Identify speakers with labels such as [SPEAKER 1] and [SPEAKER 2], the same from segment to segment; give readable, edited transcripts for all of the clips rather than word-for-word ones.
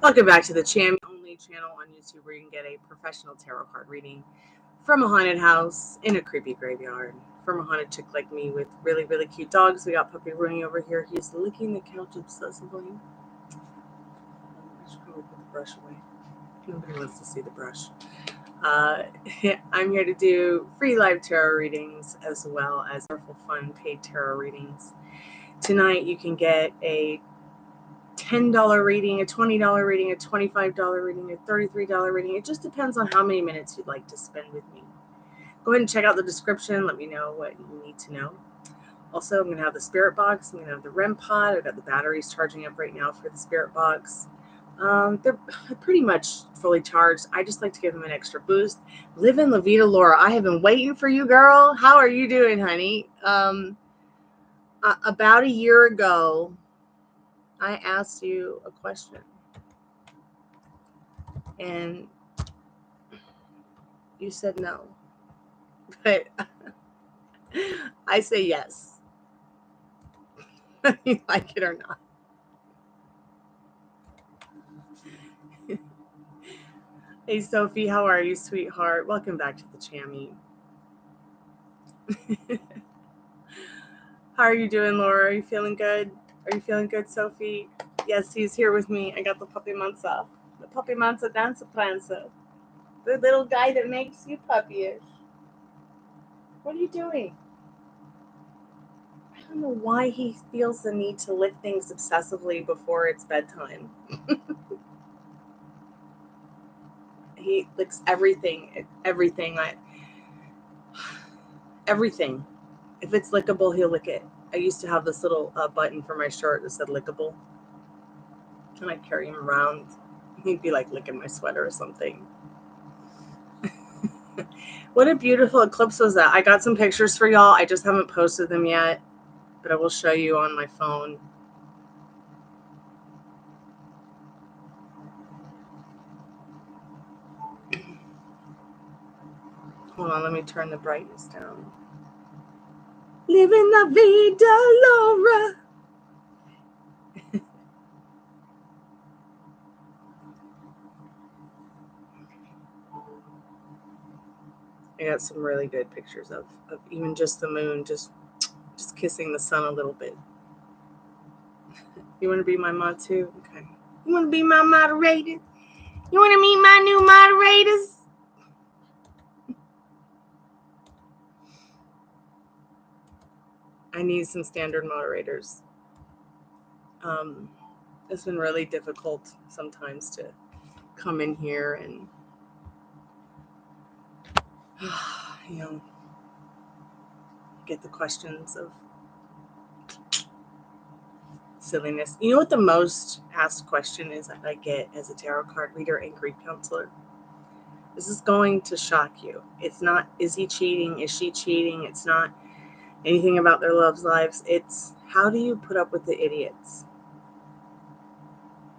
[SPEAKER 1] Welcome back to the Champion Only channel on YouTube, where you can get a professional tarot card reading from a haunted house in a creepy graveyard, from a haunted chick like me with really, really cute dogs. We got Puppy Rooney over here. He's licking the couch obsessively. I should probably put the brush away. Nobody wants to see the brush. I'm here to do free live tarot readings as well as wonderful, fun paid tarot readings. Tonight you can get a $10 reading, a $20 reading, a $25 reading, a $33 reading. It just depends on how many minutes you'd like to spend with me. Go ahead and check out the description. Let me know what you need to know. Also, I'm going to have the Spiritbox. I'm going to have the REM pod. I've got the batteries charging up right now for the Spiritbox. They're pretty much fully charged. I just like to give them an extra boost. Live in La Vida, Laura. I have been waiting for you, girl. How are you doing, honey? About a year ago, I asked you a question, and you said no, but I say yes, whether you like it or not. Hey, Sophie, how are you, sweetheart? Welcome back to the Chammy. How are you doing, Laura? Are you feeling good? Are you feeling good, Sophie? Yes, he's here with me. I got the puppy Mansa. The puppy Mansa Dancer Prancer. The little guy that makes you puppyish. What are you doing? I don't know why he feels the need to lick things obsessively before it's bedtime. He licks everything. Everything. If it's lickable, he'll lick it. I used to have this little button for my shirt that said lickable. And I'd carry him around. He'd be like licking my sweater or something. What a beautiful eclipse was that. I got some pictures for y'all. I just haven't posted them yet, but I will show you on my phone. Hold on, let me turn the brightness down. Living la vida, Laura. I got some really good pictures of even just the moon, just kissing the sun a little bit. You want to be my mod too? Okay. You want to be my moderator? You want to meet my new moderators? I need some standard moderators. It's been really difficult sometimes to come in here and, get the questions of silliness. You know what the most asked question is that I get as a tarot card reader and grief counselor? This is going to shock you. It's not, is he cheating? Is she cheating? It's not anything about their loves lives. It's, how do you put up with the idiots?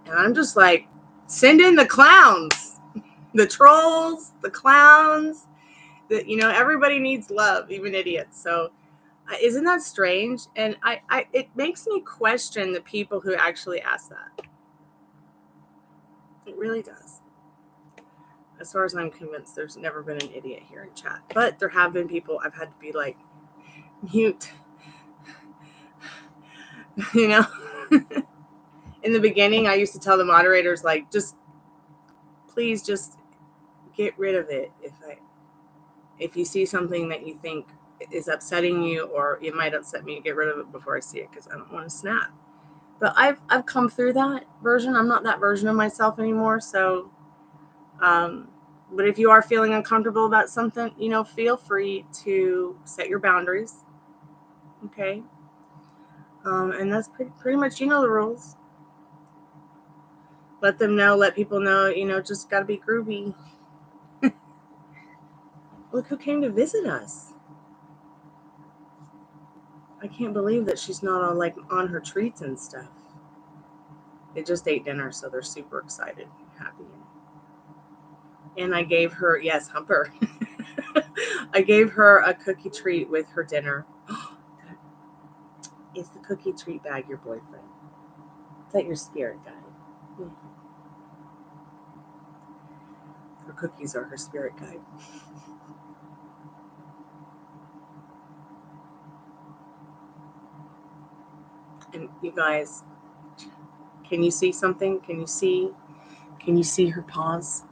[SPEAKER 1] And I'm just like, send in the clowns, the trolls, the clowns. Everybody needs love, even idiots. So isn't that strange? And it makes me question the people who actually ask that. It really does. As far as I'm convinced, there's never been an idiot here in chat. But there have been people I've had to be like, mute. In the beginning, I used to tell the moderators, like, please just get rid of it. If you see something that you think is upsetting you, or it might upset me, get rid of it before I see it, because I don't want to snap. But I've come through that version. I'm not that version of myself anymore. So, but if you are feeling uncomfortable about something, feel free to set your boundaries. Okay. And that's pretty much, the rules. Let them know, let people know, just got to be groovy. Look who came to visit us. I can't believe that she's not on her treats and stuff. They just ate dinner, so they're super excited, happy. And I gave her, yes, Humper. I gave her a cookie treat with her dinner. Is the cookie treat bag your boyfriend? Is that your spirit guide? Her cookies are her spirit guide. And you guys, can you see something? Can you see her paws?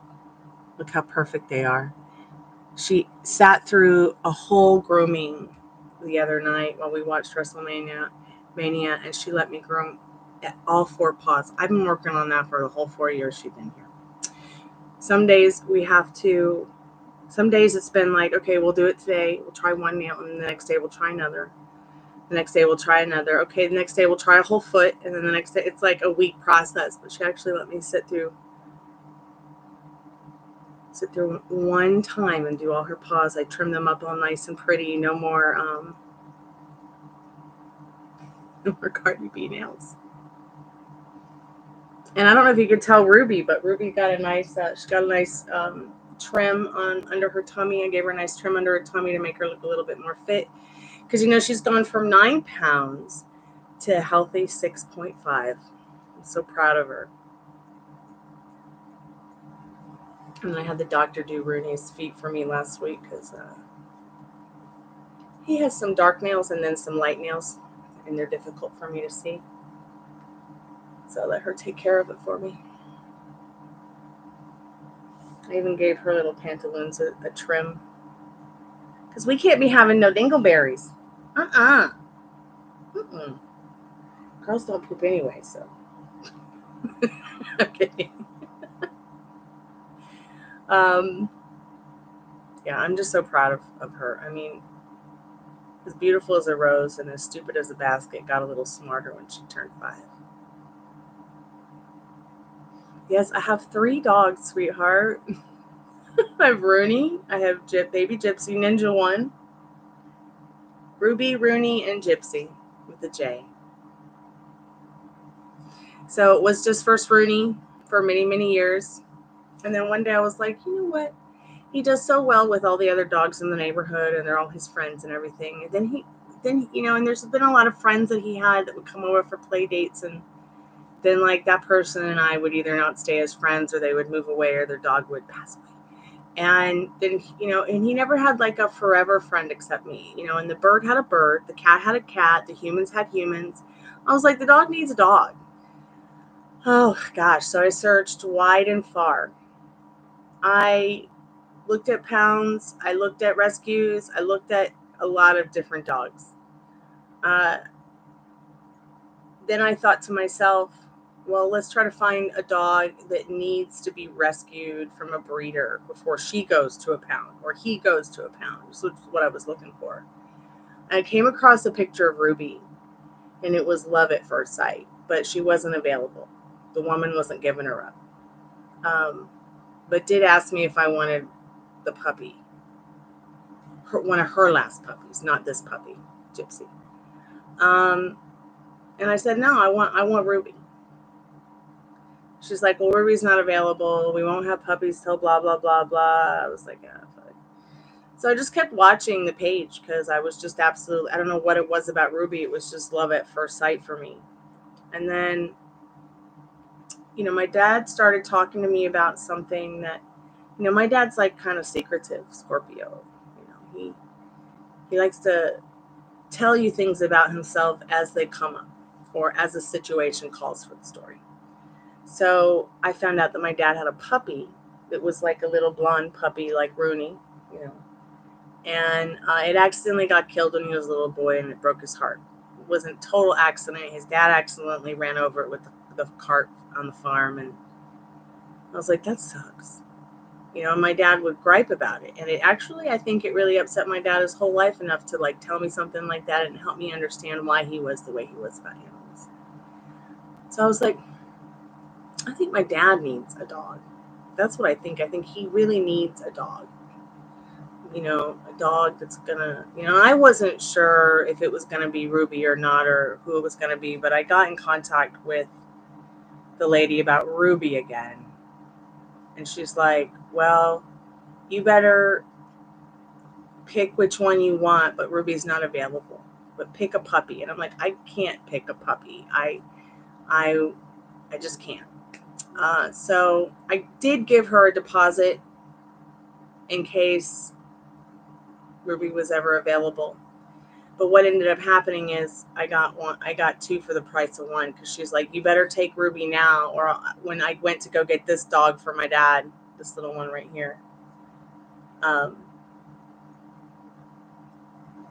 [SPEAKER 1] Look how perfect they are. She sat through a whole grooming the other night while we watched WrestleMania, and she let me groom all 4 paws. I've been working on that for the whole 4 years she's been here. Some days it's been like, okay, we'll do it today. We'll try one nail, and the next day we'll try another. The next day we'll try another. Okay, the next day we'll try a whole foot, and then the next day it's like a week process. But she actually let me sit through one time and do all her paws. I trim them up all nice and pretty. No more Cardi B nails. And I don't know if you could tell Ruby, but Ruby got a nice trim on under her tummy. I gave her a nice trim under her tummy to make her look a little bit more fit, because she's gone from 9 pounds to a healthy 6.5. I'm so proud of her. And I had the doctor do Rooney's feet for me last week because he has some dark nails and then some light nails, and they're difficult for me to see. So I let her take care of it for me. I even gave her little pantaloons a trim, because we can't be having no dingleberries. Girls don't poop anyway, so. I'm kidding. Yeah, I'm just so proud of her. I mean, as beautiful as a rose and as stupid as a basket, got a little smarter when she turned 5. Yes, I have 3 dogs, sweetheart. I have Rooney, I have baby Gypsy, Ninja 1, Ruby, Rooney, and Gypsy with a J. So it was just first Rooney for many, many years. And then one day I was like, you know what? He does so well with all the other dogs in the neighborhood, and they're all his friends and everything. And then and there's been a lot of friends that he had that would come over for play dates, and then like that person and I would either not stay as friends, or they would move away, or their dog would pass away. And then, and he never had like a forever friend except me, and the bird had a bird, the cat had a cat, the humans had humans. I was like, the dog needs a dog. Oh gosh. So I searched wide and far. I looked at pounds, I looked at rescues, I looked at a lot of different dogs. Then I thought to myself, well, let's try to find a dog that needs to be rescued from a breeder before she goes to a pound or he goes to a pound. So that's what I was looking for. I came across a picture of Ruby, and it was love at first sight, but she wasn't available. The woman wasn't giving her up. But did ask me if I wanted the puppy, one of her last puppies, not this puppy, Gypsy. And I said, no, I want Ruby. She's like, well, Ruby's not available. We won't have puppies till blah, blah, blah, blah. I was like, yeah, fuck. So I just kept watching the page, because I was just absolutely, I don't know what it was about Ruby. It was just love at first sight for me. And then, my dad started talking to me about something that, my dad's like kind of secretive, Scorpio. He likes to tell you things about himself as they come up, or as a situation calls for the story. So I found out that my dad had a puppy that was like a little blonde puppy like Rooney, and it accidentally got killed when he was a little boy, and it broke his heart. It wasn't a total accident. His dad accidentally ran over it with the cart on the farm, and I was like, that sucks. My dad would gripe about it, and it actually, I think it really upset my dad his whole life enough to like tell me something like that and help me understand why he was the way he was about animals. So I was like, I think my dad needs a dog. That's what I think. I think he really needs a dog. A dog that's gonna, I wasn't sure if it was gonna be Ruby or not, or who it was gonna be, but I got in contact with the lady about Ruby again. And she's like, well, you better pick which one you want, but Ruby's not available. But pick a puppy. And I'm like, I can't pick a puppy. I just can't. So I did give her a deposit in case Ruby was ever available. But what ended up happening is I got two for the price of one, because she's like, you better take Ruby now, or when I went to go get this dog for my dad, this little one right here, and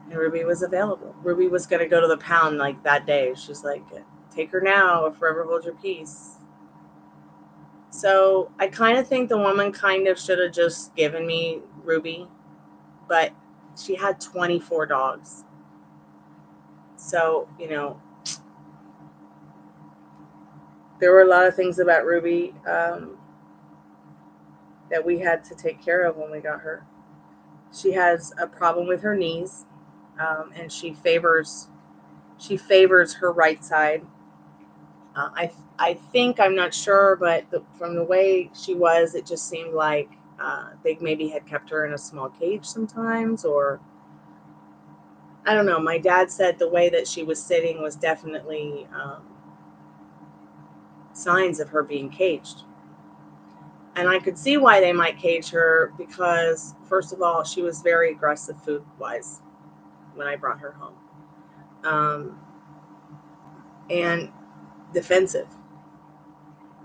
[SPEAKER 1] Ruby was available. Ruby was going to go to the pound like that day. She's like, take her now or forever hold your peace. So I kind of think the woman kind of should have just given me Ruby, but she had 24 dogs. So, you know, there were a lot of things about Ruby that we had to take care of when we got her. She has a problem with her knees, and she favors her right side. I think, I'm not sure, but from the way she was, it just seemed like they maybe had kept her in a small cage sometimes, or I don't know. My dad said the way that she was sitting was definitely signs of her being caged. And I could see why they might cage her, because, first of all, she was very aggressive food-wise when I brought her home. And defensive.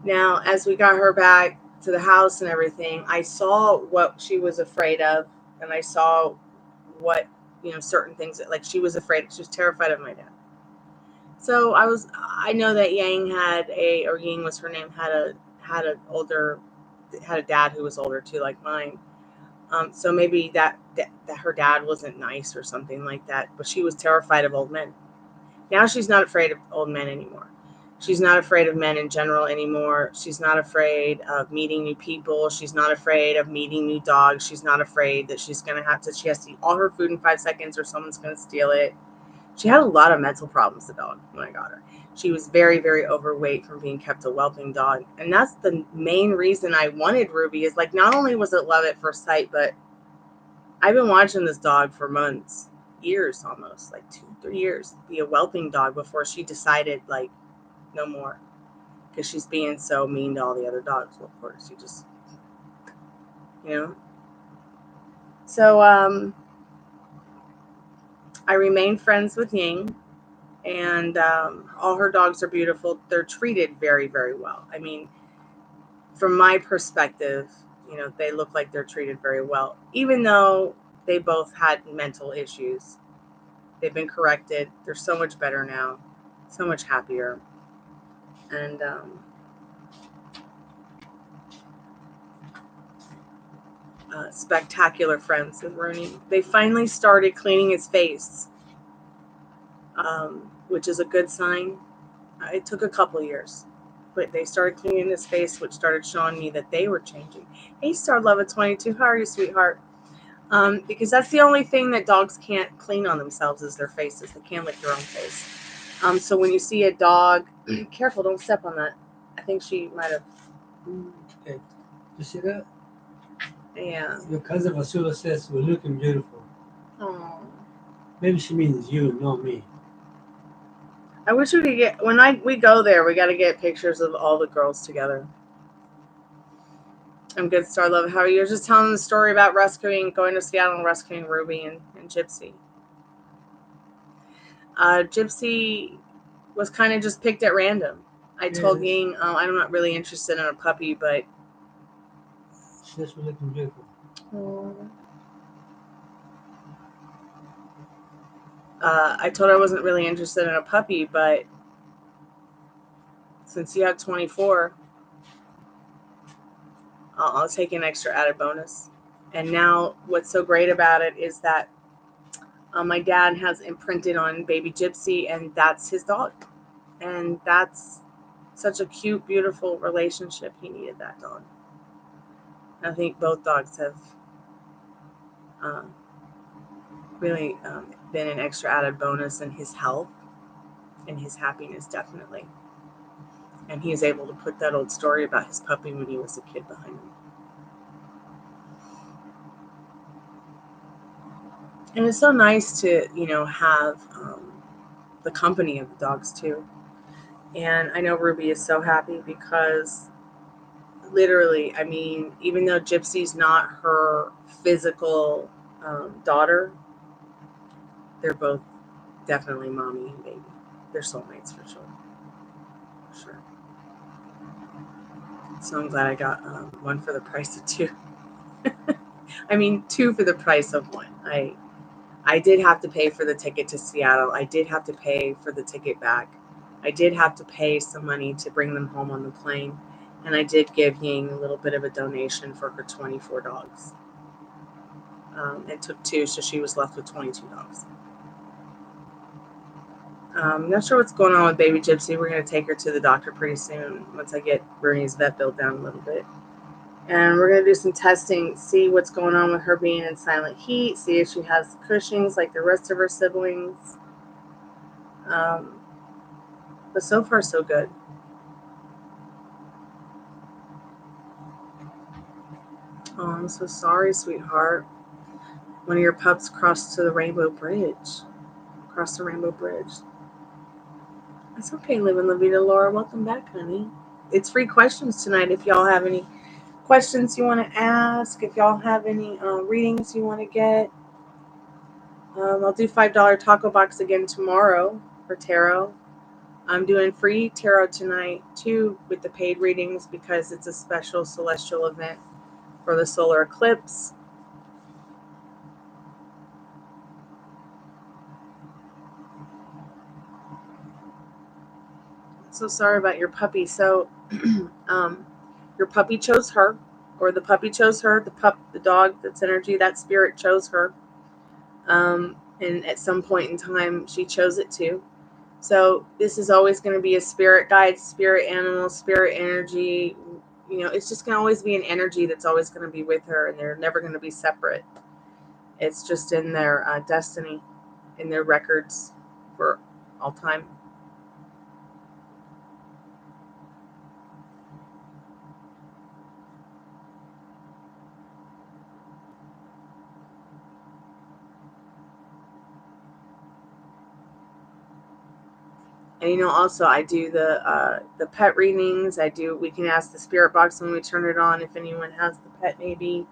[SPEAKER 1] Now, as we got her back to the house and everything, I saw what she was afraid of, and I saw what, certain things that, like, she was afraid. She was terrified of my dad. So I know that Ying was her name, had a dad who was older too, like mine. So maybe that her dad wasn't nice or something like that, but she was terrified of old men. Now she's not afraid of old men anymore. She's not afraid of men in general anymore. She's not afraid of meeting new people. She's not afraid of meeting new dogs. She's not afraid that she has to eat all her food in 5 seconds or someone's going to steal it. She had a lot of mental problems, the dog, when I got her. She was very, very overweight from being kept a whelping dog. And that's the main reason I wanted Ruby, is like, not only was it love at first sight, but I've been watching this dog for months, years almost, like 2-3 years, be a whelping dog before she decided, like, no more. Because she's being so mean to all the other dogs. Well, of course, So, I remain friends with Ying. And all her dogs are beautiful. They're treated very, very well. I mean, from my perspective, they look like they're treated very well. Even though they both had mental issues, they've been corrected. They're so much better now, so much happier. And spectacular friends with Rooney. They finally started cleaning his face, which is a good sign. It took a couple years, but they started cleaning his face, which started showing me that they were changing. Hey, Star Love at 22, how are you, sweetheart? Because that's the only thing that dogs can't clean on themselves is their faces. They can't lick their own face. So when you see a dog, careful, don't step on that. I think she might have.
[SPEAKER 2] Okay. You see that?
[SPEAKER 1] Yeah.
[SPEAKER 2] Your cousin Vasula says we're looking beautiful.
[SPEAKER 1] Oh.
[SPEAKER 2] Maybe she means you, not me.
[SPEAKER 1] I wish we could get, when we go there, we got to get pictures of all the girls together. I'm good, Star Love. How are you? You're just telling the story about going to Seattle and rescuing Ruby and Gypsy. Gypsy was kind of just picked at random. I told Ying, I'm not really interested in a puppy, but
[SPEAKER 2] she's looking beautiful.
[SPEAKER 1] I told her I wasn't really interested in a puppy, but since you have 24, I'll take an extra added bonus. And now what's so great about it is that my dad has imprinted on baby Gypsy, and that's his dog. And that's such a cute, beautiful relationship. He needed that dog. I think both dogs have really been an extra added bonus in his health and his happiness, definitely. And he is able to put that old story about his puppy when he was a kid behind him. And it's so nice to, have the company of the dogs too. And I know Ruby is so happy because literally, I mean, even though Gypsy's not her physical daughter, they're both definitely mommy and baby. They're soulmates for sure. For sure. So I'm glad I got one for the price of two. I mean, two for the price of one. I did have to pay for the ticket to Seattle. I did have to pay for the ticket back. I did have to pay some money to bring them home on the plane. And I did give Ying a little bit of a donation for her 24 dogs. It took 2, so she was left with 22 dogs. Not sure what's going on with baby Gypsy. We're going to take her to the doctor pretty soon once I get Bernie's vet bill down a little bit. And we're going to do some testing, see what's going on with her being in silent heat, see if she has Cushing's like the rest of her siblings. But so far, so good. Oh, I'm so sorry, sweetheart. One of your pups crossed to the Rainbow Bridge. Across the Rainbow Bridge. It's okay, Living La Vida. Laura, welcome back, honey. It's free questions tonight. If y'all have any questions you want to ask, if y'all have any readings you want to get, I'll do $5 taco box again tomorrow for tarot. I'm doing free tarot tonight too with the paid readings because it's a special celestial event for the solar eclipse. So sorry about your puppy. So your puppy chose her, or the puppy chose her. The dog, that's energy, that spirit chose her. And at some point in time, she chose it too. So this is always going to be a spirit guide, spirit animal, spirit energy. You know, it's just going to always be an energy that's always going to be with her, and they're never going to be separate. It's just in their destiny, in their records for all time. And, you know, also I do the pet readings. We can ask the spirit box when we turn it on if anyone has the pet, maybe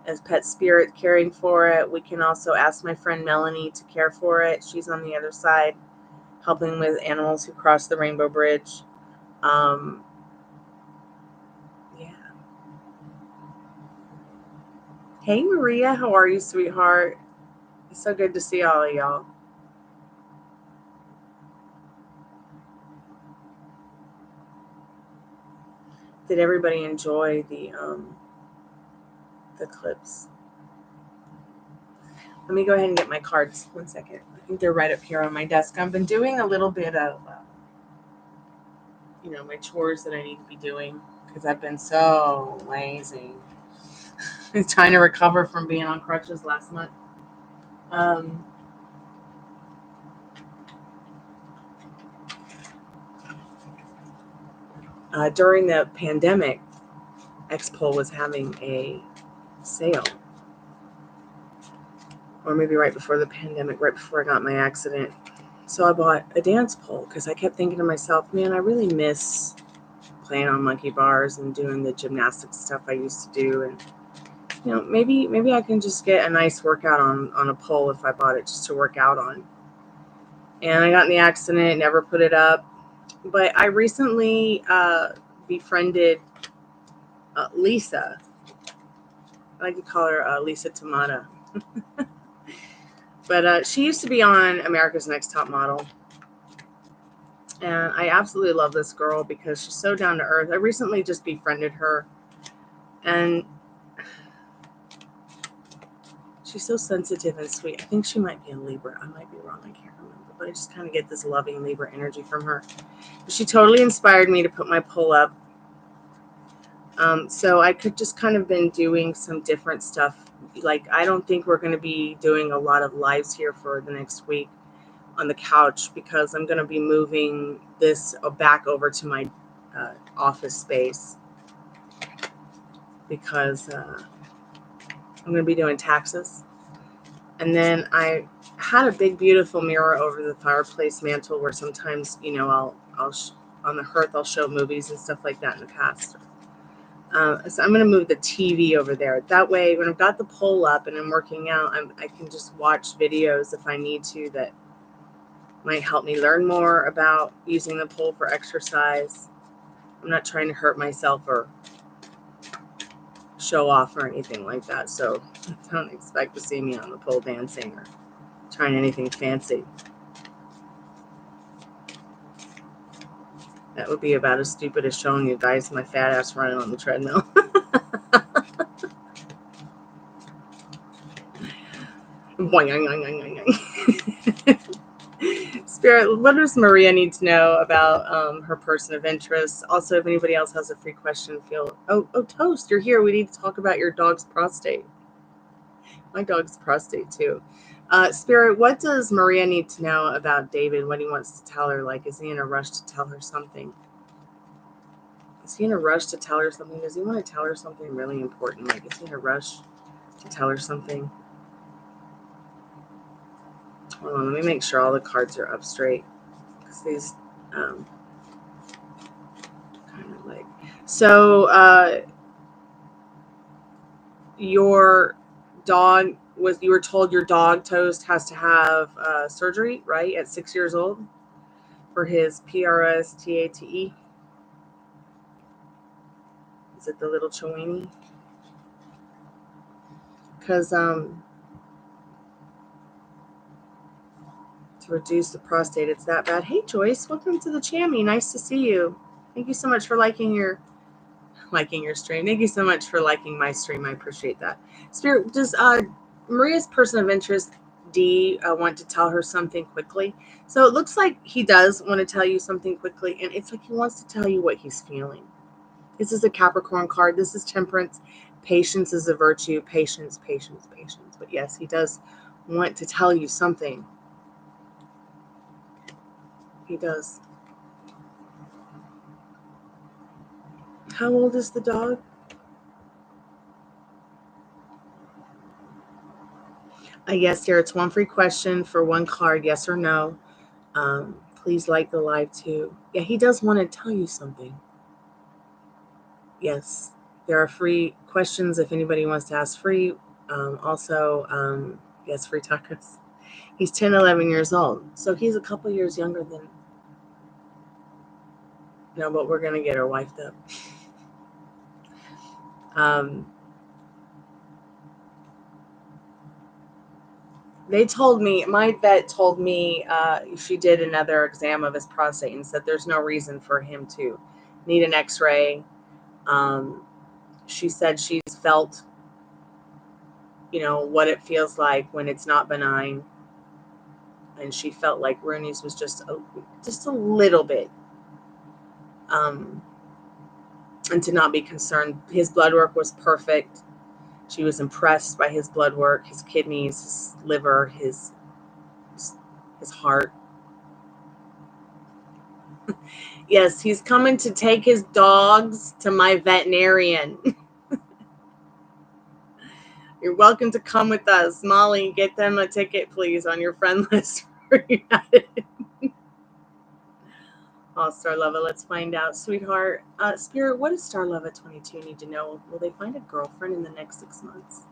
[SPEAKER 1] as pet spirit caring for it. We can also ask my friend Melanie to care for it. She's on the other side helping with animals who cross the Rainbow Bridge. Yeah. Hey Maria, how are you, sweetheart? It's so good to see all of y'all. Did everybody enjoy the clips? Let me go ahead and get my cards. 1 second. I think they're right up here on my desk. I've been doing a little bit of, you know, my chores that I need to be doing because I've been so lazy. I'm trying to recover from being on crutches last month. During the pandemic, X-Pol was having a sale. Or maybe right before the pandemic, right before I got my accident. So I bought a dance pole because I kept thinking to myself, man, I really miss playing on monkey bars and doing the gymnastics stuff I used to do. And, you know, maybe I can just get a nice workout on a pole if I bought it just to work out on. And I got in the accident, never put it up. But I recently befriended Lisa. I like to call her Lisa Tamata. But she used to be on America's Next Top Model. And I absolutely love this girl because she's so down to earth. I recently just befriended her. And she's so sensitive and sweet. I think she might be a Libra. I might be wrong. I can't remember. But I just kind of get this loving Libra energy from her. But she totally inspired me to put my pole up. So I could just kind of been doing some different stuff. Like, I don't think we're going to be doing a lot of lives here for the next week on the couch because I'm going to be moving this back over to my office space because I'm going to be doing taxes. And then I had a big, beautiful mirror over the fireplace mantle where sometimes, you know, I'll on the hearth, I'll show movies and stuff like that in the past. So I'm going to move the TV over there. That way, when I've got the pole up and I'm working out, I can just watch videos if I need to that might help me learn more about using the pole for exercise. I'm not trying to hurt myself or show off or anything like that. So don't expect to see me on the pole dancing or trying anything fancy. That would be about as stupid as showing you guys my fat ass running on the treadmill. Spirit, what does Maria need to know about her person of interest? Also, if anybody else has a free question, feel... Oh, Toast, you're here. We need to talk about your dog's prostate. My dog's prostate, too. Spirit, what does Maria need to know about David? What he wants to tell her? Like, is he in a rush to tell her something? Is he in a rush to tell her something? Does he want to tell her something really important? Like, is he in a rush to tell her something? Hold on, let me make sure all the cards are up straight. Because these, kind of like... So, your dog you were told your dog, Toast, has to have surgery, right? At 6 years old for his PRSTATE. Is it the little Chiweenie? Because to reduce the prostate, it's that bad. Hey Joyce, welcome to the Chammy. Nice to see you. Thank you so much for liking your stream. Thank you so much for liking my stream. I appreciate that. Spirit, does Maria's person of interest, D, want to tell her something quickly? So it looks like he does want to tell you something quickly, and it's like he wants to tell you what he's feeling. This is a Capricorn card. This is temperance. Patience is a virtue. Patience, patience, patience. But yes, he does want to tell you something. He does. How old is the dog? Yes, here it's one free question for one card, yes or no. Please like the live too. Yeah, he does want to tell you something. Yes, there are free questions if anybody wants to ask free. Also, yes, free tacos. He's 10, 11 years old. So he's a couple years younger than... No, but we're going to get her wifed up. They told me, my vet told me she did another exam of his prostate and said there's no reason for him to need an x-ray. She said she's felt, what it feels like when it's not benign. And she felt like Rooney's was just a little bit. And to not be concerned. His blood work was perfect. She was impressed by his blood work, his kidneys, his liver, his heart. Yes, he's coming to take his dogs to my veterinarian. You're welcome to come with us. Molly, get them a ticket, please, on your friend list for United. Oh, Starlova, let's find out. Sweetheart, Spirit, what does Starlova 22 need to know? Will they find a girlfriend in the next 6 months?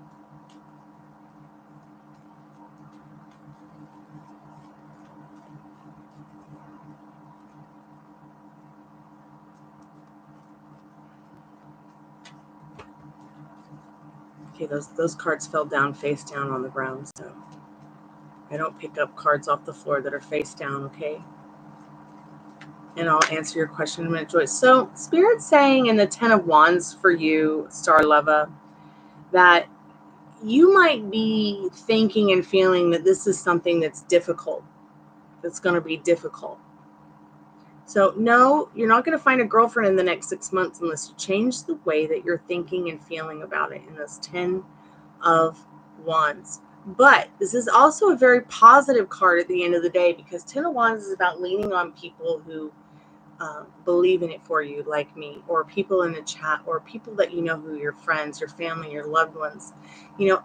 [SPEAKER 1] Okay, those cards fell down face down on the ground, so I don't pick up cards off the floor that are face down, okay? And I'll answer your question in a minute, Joyce. So, Spirit's saying in the 10 of Wands for you, Starlova, that you might be thinking and feeling that this is something that's difficult, that's going to be difficult. So, no, you're not going to find a girlfriend in the next 6 months unless you change the way that you're thinking and feeling about it in this 10 of Wands. But this is also a very positive card at the end of the day, because 10 of Wands is about leaning on people who believe in it for you, like me, or people in the chat, or people that you know who your friends, your family, your loved ones.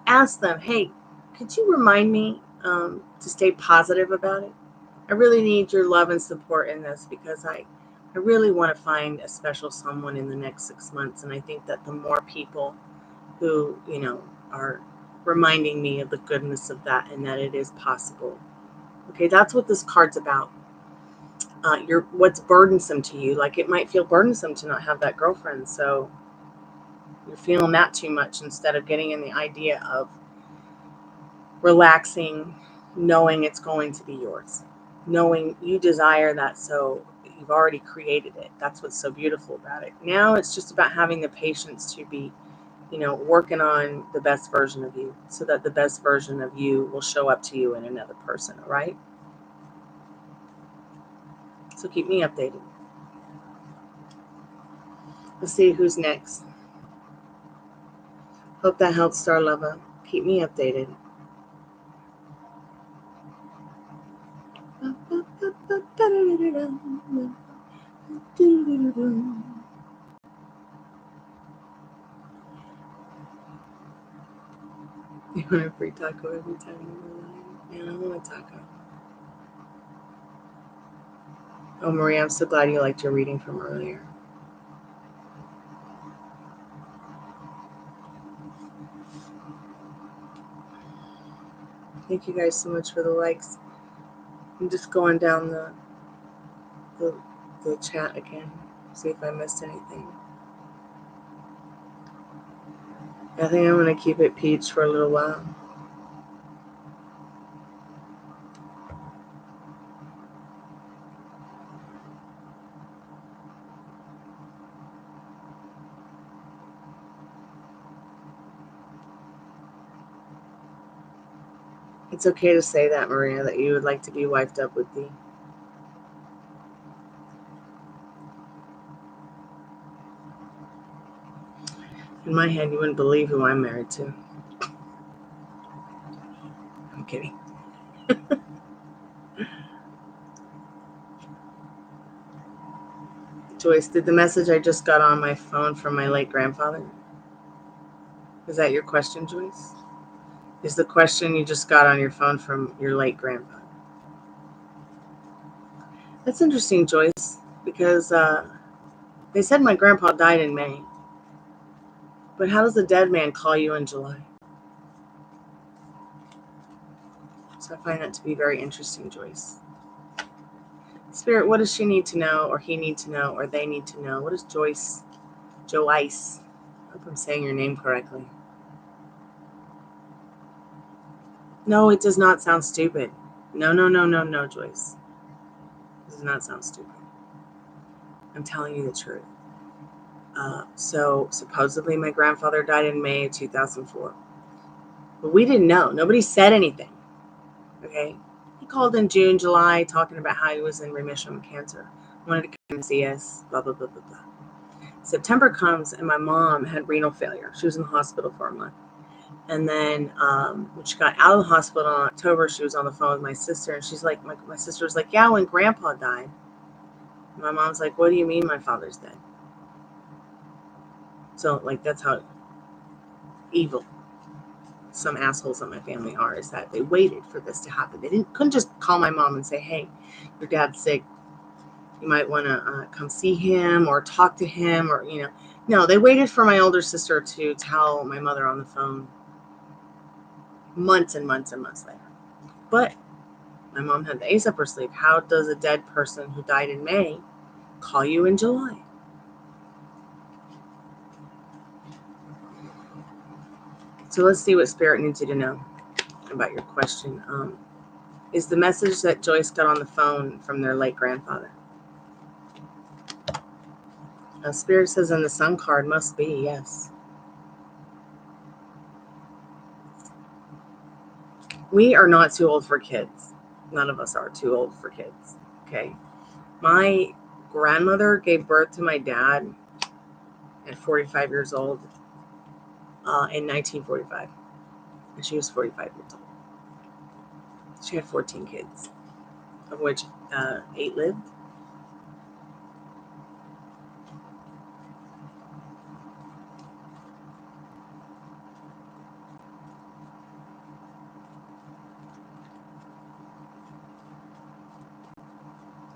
[SPEAKER 1] Ask them, hey, could you remind me to stay positive about it? I really need your love and support in this, because I I really want to find a special someone in the next 6 months. And I think that the more people who, are reminding me of the goodness of that and that it is possible. Okay, that's what this card's about. What's burdensome to you. Like, it might feel burdensome to not have that girlfriend. So you're feeling that too much instead of getting in the idea of relaxing, knowing it's going to be yours, knowing you desire that. So you've already created it. That's what's so beautiful about it. Now it's just about having the patience to be, working on the best version of you so that the best version of you will show up to you in another person. All right. So keep me updated. Let's see who's next. Hope that helps, Star Lover. Keep me updated. You want a free taco every time you rely? Man, I want a taco. Oh, Maria, I'm so glad you liked your reading from earlier. Thank you guys so much for the likes. I'm just going down the chat again, see if I missed anything. I think I'm going to keep it peach for a little while. It's okay to say that, Maria, that you would like to be wifed up with Dee. In my head, you wouldn't believe who I'm married to. I'm kidding. Joyce, did the message I just got on my phone from my late grandfather? Is that your question, Joyce? Is the question you just got on your phone from your late grandfather? That's interesting, Joyce, because they said my grandpa died in May. But how does a dead man call you in July? So I find that to be very interesting, Joyce. Spirit, what does she need to know, or he need to know, or they need to know? What does Joyce, I hope I'm saying your name correctly. No, it does not sound stupid. No, Joyce. It does not sound stupid. I'm telling you the truth. So supposedly my grandfather died in May of 2004. But we didn't know. Nobody said anything. Okay? He called in June, July, talking about how he was in remission with cancer. Wanted to come and see us, blah, blah, blah, blah, blah. September comes and my mom had renal failure. She was in the hospital for a month. And then when she got out of the hospital in October, she was on the phone with my sister. And she's like, my sister was like, yeah, when Grandpa died. And my mom's like, what do you mean my father's dead? So, like, that's how evil some assholes in my family are, is that they waited for this to happen. They couldn't just call my mom and say, hey, your dad's sick. You might want to come see him or talk to him, or, No, they waited for my older sister to tell my mother on the phone months and months and months later. But my mom had the ace up her sleeve. How does a dead person who died in May call you in July? So let's see what Spirit needs you to know about your question. Is the message that Joyce got on the phone from their late grandfather? Spirit says in the Sun card, must be, yes. We are not too old for kids. None of us are too old for kids, okay? My grandmother gave birth to my dad at 45 years old in 1945. And she was 45 years old. She had 14 kids, of which 8 lived.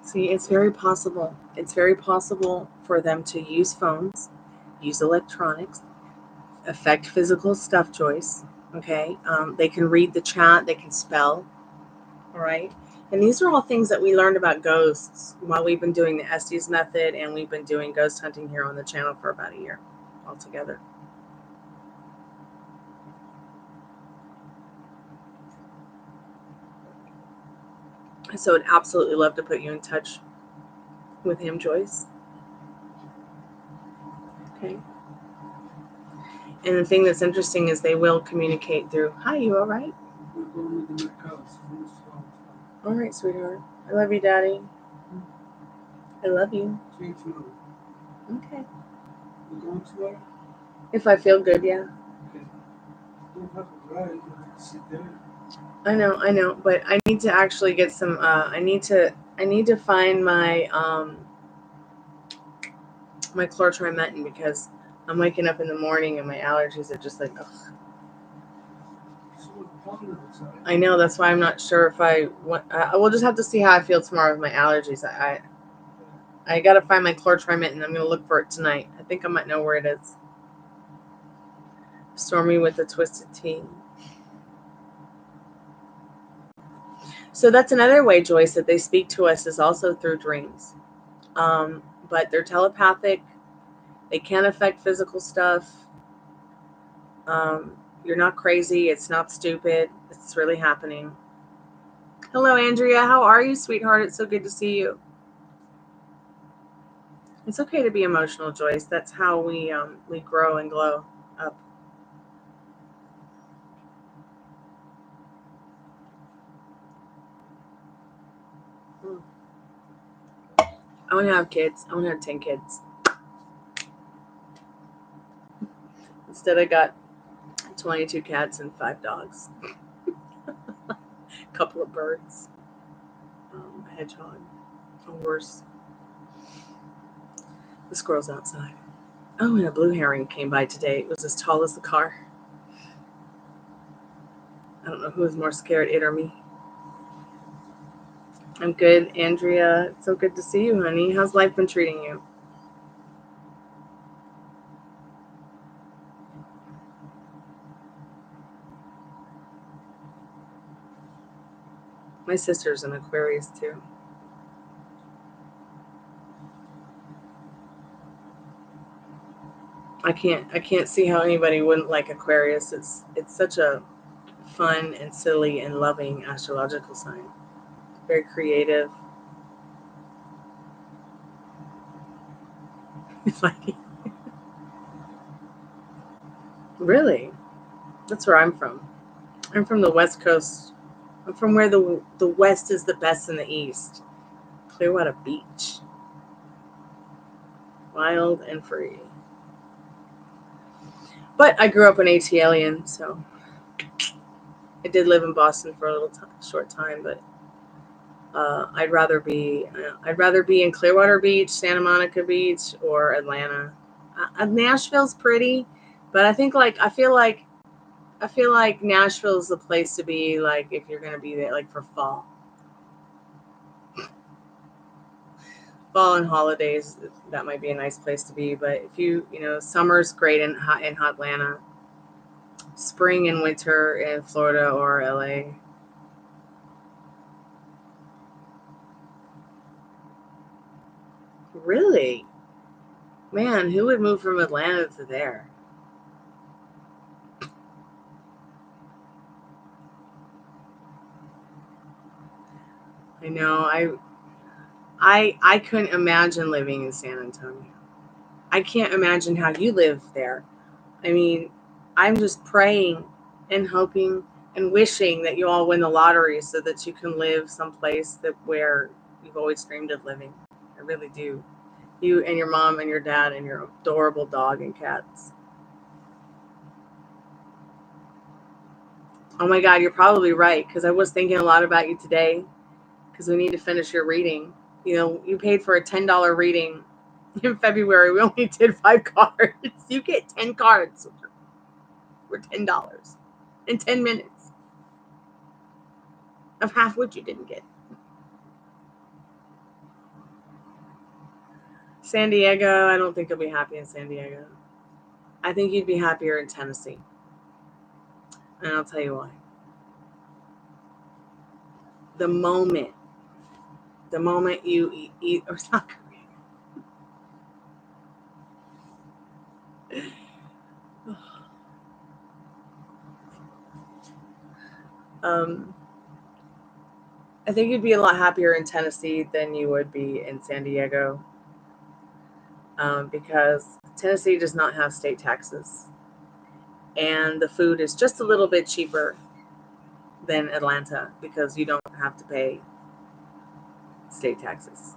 [SPEAKER 1] See, it's very possible. It's very possible for them to use phones, use electronics, affect physical stuff, Joyce. Okay? They can read the chat. They can spell. All right? And these are all things that we learned about ghosts while we've been doing the Estes method, and we've been doing ghost hunting here on the channel for about a year altogether. So I'd absolutely love to put you in touch with him, Joyce. Okay. And the thing that's interesting is they will communicate through, hi, you all right? All right, sweetheart. I love you, Daddy. I love you. Okay. If I feel good, yeah. I know, but I need to actually get some. I need to find my my chlortrimetin because I'm waking up in the morning and my allergies are just like, ugh. I know, that's why I'm not sure if I want. We'll just have to see how I feel tomorrow with my allergies. I gotta find my chlortrimetin. I'm gonna look for it tonight. I think I might know where it is. Stormy with the twisted tea. So that's another way, Joyce, that they speak to us is also through dreams. But they're telepathic. They can affect physical stuff. You're not crazy. It's not stupid. It's really happening. Hello, Andrea. How are you, sweetheart? It's so good to see you. It's okay to be emotional, Joyce. That's how we grow and glow up. I want to have kids. I want to have 10 kids. Instead, I got 22 cats and 5 dogs. A couple of birds. A hedgehog. A horse. The squirrel's outside. Oh, and a blue heron came by today. It was as tall as the car. I don't know who was more scared, it or me. I'm good, Andrea. It's so good to see you, honey. How's life been treating you? My sister's an Aquarius too. I can't see how anybody wouldn't like Aquarius. It's such a fun and silly and loving astrological sign. Very creative. It's like really? That's where I'm from. I'm from the West Coast. I'm from where the West is the best in the East. Clearwater Beach. Wild and free. But I grew up an ATLian, so I did live in Boston for a little short time, but I'd rather be in Clearwater Beach, Santa Monica Beach, or Atlanta. Nashville's pretty, but I think I feel like Nashville's the place to be, like if you're gonna be there, like for fall and holidays. That might be a nice place to be. But if you summer's great in Atlanta, spring and winter in Florida or LA. Really? Man, who would move from Atlanta to there? I know. I couldn't imagine living in San Antonio. I can't imagine how you live there. I mean, I'm just praying and hoping and wishing that you all win the lottery so that you can live someplace where you've always dreamed of living. I really do. You and your mom and your dad and your adorable dog and cats. Oh my God, you're probably right, because I was thinking a lot about you today, because we need to finish your reading. You paid for a $10 reading in February. We only did 5 cards. You get 10 cards for $10 in 10 minutes of half what you didn't get. San Diego, I don't think you'll be happy in San Diego. I think you'd be happier in Tennessee. And I'll tell you why. The moment you eat or South Korea. I think you'd be a lot happier in Tennessee than you would be in San Diego, because Tennessee does not have state taxes, and the food is just a little bit cheaper than Atlanta because you don't have to pay state taxes.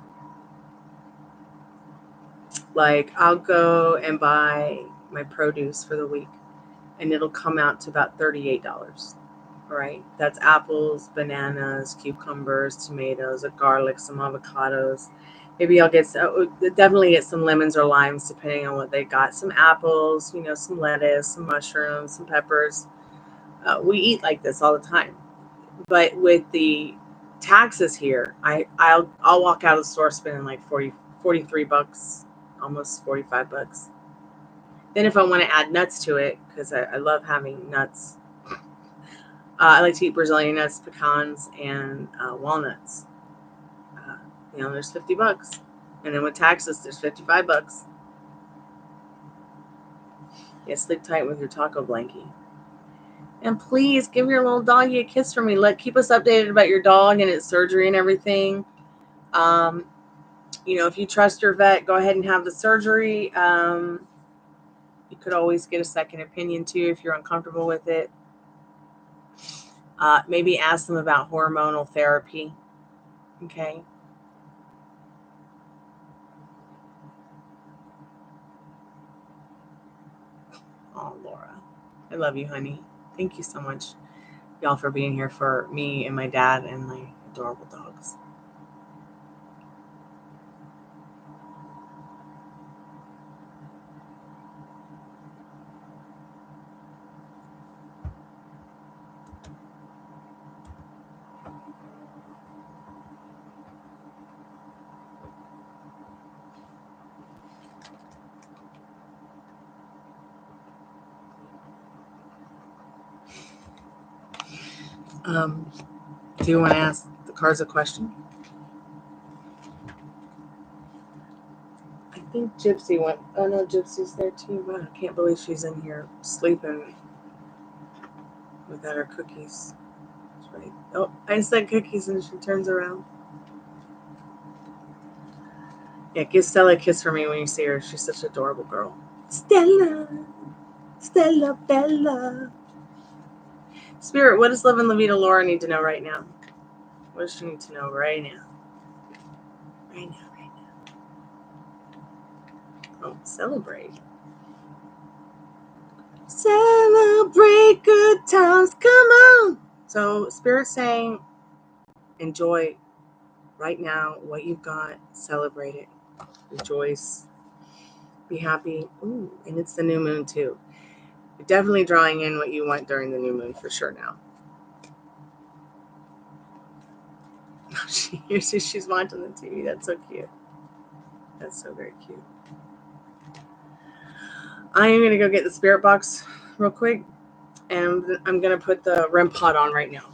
[SPEAKER 1] Like, I'll go and buy my produce for the week, and it'll come out to about $38. Right? That's apples, bananas, cucumbers, tomatoes, a garlic, some avocados. Maybe I'll definitely get some lemons or limes depending on what they got. Some apples, some lettuce, some mushrooms, some peppers. We eat like this all the time. But with the taxes here, I'll walk out of the store spending like 43 bucks, almost 45 bucks. Then if I want to add nuts to it, because I love having nuts, I like to eat Brazilian nuts, pecans, and walnuts. There's 50 bucks. And then with taxes, there's 55 bucks. Yeah, sleep tight with your taco blankie. And please give your little doggy a kiss for me. Keep us updated about your dog and its surgery and everything. If you trust your vet, go ahead and have the surgery. You could always get a second opinion too if you're uncomfortable with it. Maybe ask them about hormonal therapy. Okay. Oh, Laura. I love you, honey. Thank you so much, y'all, for being here for me and my dad and my adorable dogs. Do you want to ask the cards a question? I think Gypsy went. Oh no, Gypsy's there too. Wow, I can't believe she's in here sleeping without her cookies. That's right. Oh, I said cookies and she turns around. Yeah, give Stella a kiss for me when you see her. She's such an adorable girl. Stella Bella. Spirit, what does Love and Levita Laura need to know right now? What does she need to know right now? Right now. Oh, celebrate. Celebrate good times. Come on. So Spirit's saying, enjoy right now what you've got. Celebrate it. Rejoice. Be happy. Ooh, and it's the new moon too. You're definitely drawing in what you want during the new moon for sure now. She's watching the TV. That's so cute. That's so very cute. I am going to go get the spirit box real quick, and I'm going to put the REM pod on right now.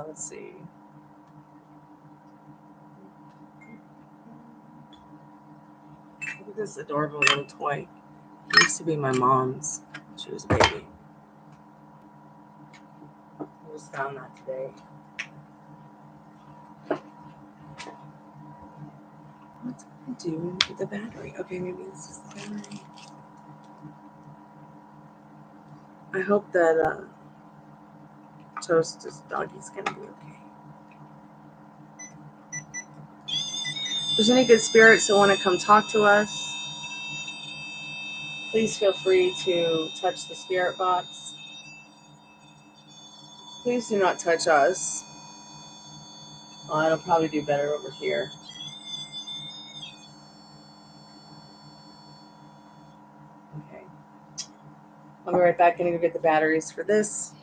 [SPEAKER 1] Let's see. Look at this adorable little toy. It used to be my mom's when she was a baby. I just found that today. What's it going to do with the battery? Okay, maybe this is the battery. I hope that Toast's doggy's going to be okay. If there's any good spirits that want to come talk to us, please feel free to touch the spirit box. Please do not touch us. Oh, it'll probably do better over here. Okay. I'll be right back. Gonna go get the batteries for this.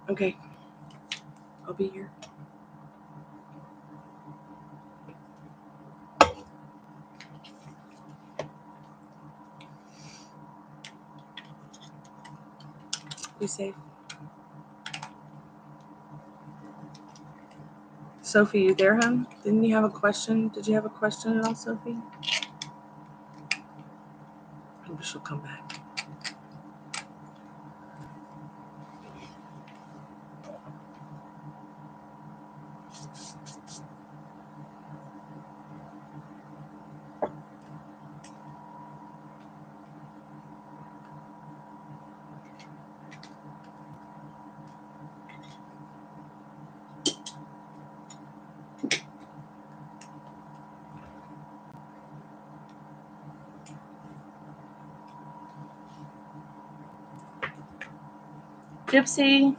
[SPEAKER 1] Okay. I'll be here. Be safe. Sophie, you there, hon? Didn't you have a question? Did you have a question at all, Sophie? Maybe she'll come back. Gypsy.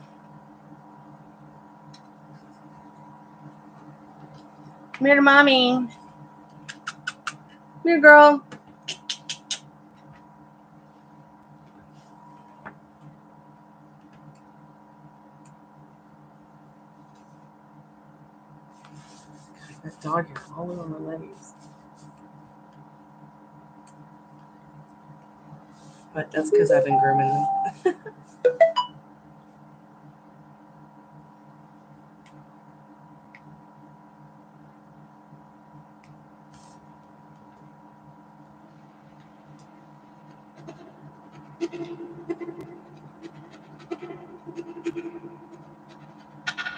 [SPEAKER 1] Come here to mommy. Come here, girl. That dog hair all over my legs. But that's because I've been grooming them.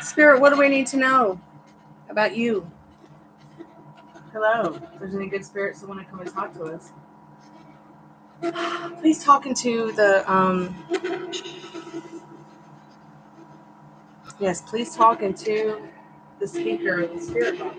[SPEAKER 1] Spirit, what do we need to know about you? Hello. If there's any good spirits that want to come and talk to us, please talk into the yes, please talk into the speaker of the spirit box.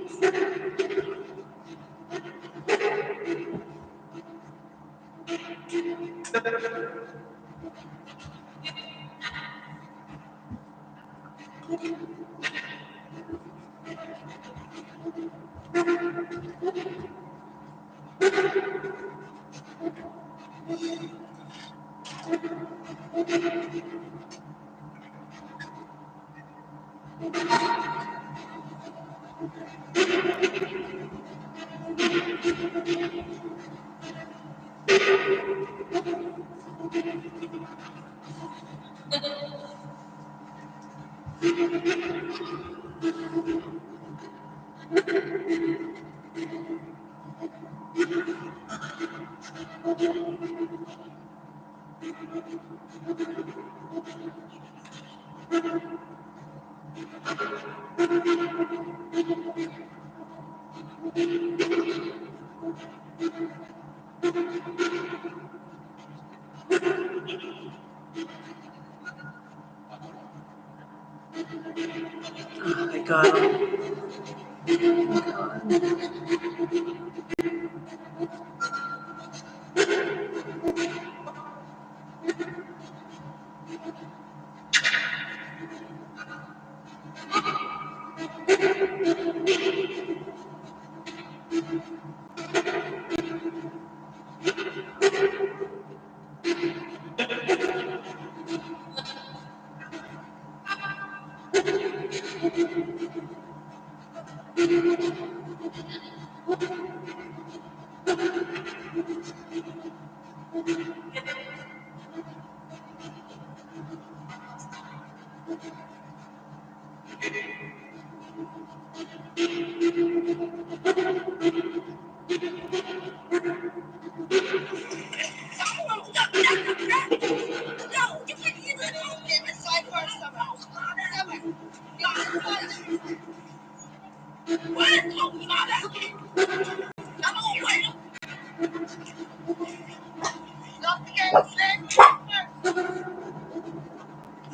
[SPEAKER 1] Oh my God.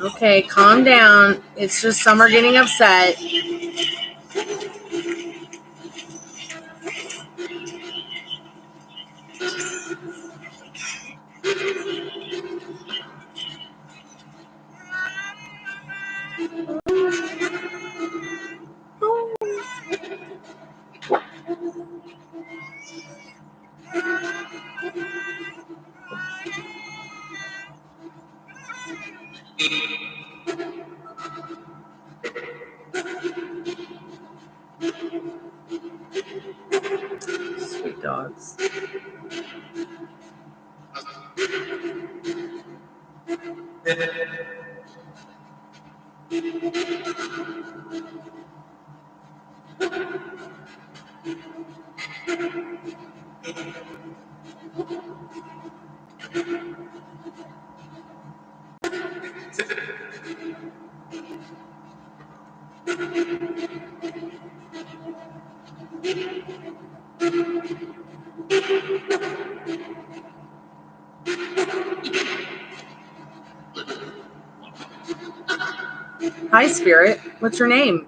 [SPEAKER 1] Okay, calm down. It's just some are getting upset. dogs. Hi, Spirit. What's your name?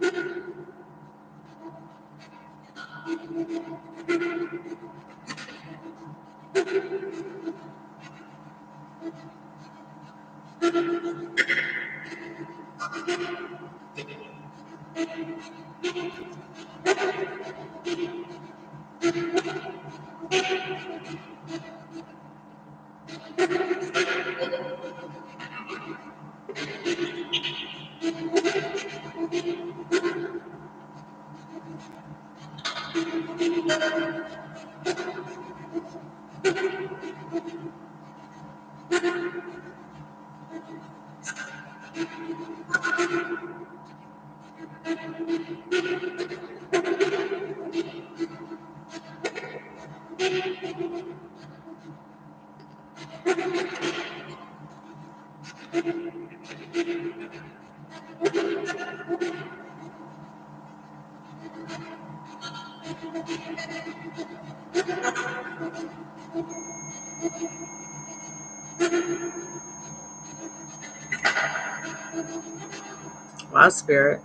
[SPEAKER 1] Wow, Spirit.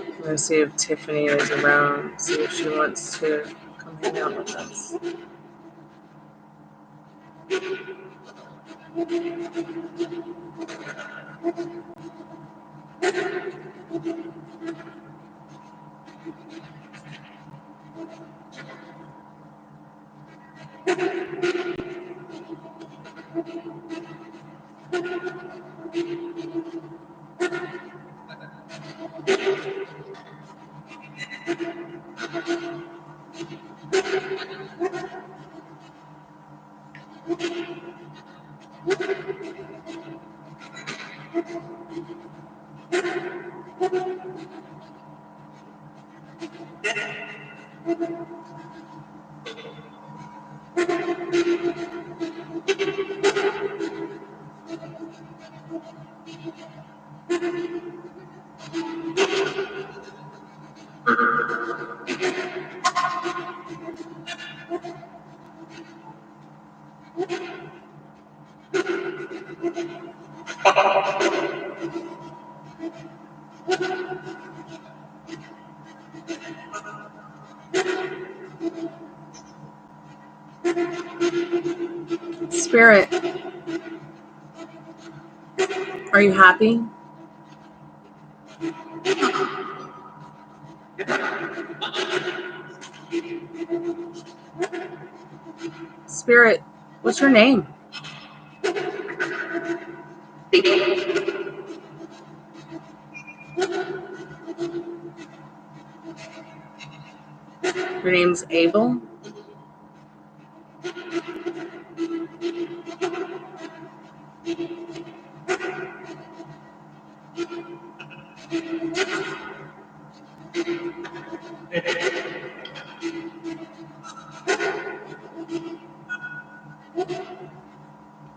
[SPEAKER 1] I'm going to see if Tiffany is around, see if she wants to come hang out with us. Spirit, are you happy? Spirit, what's your name? Your name's Abel?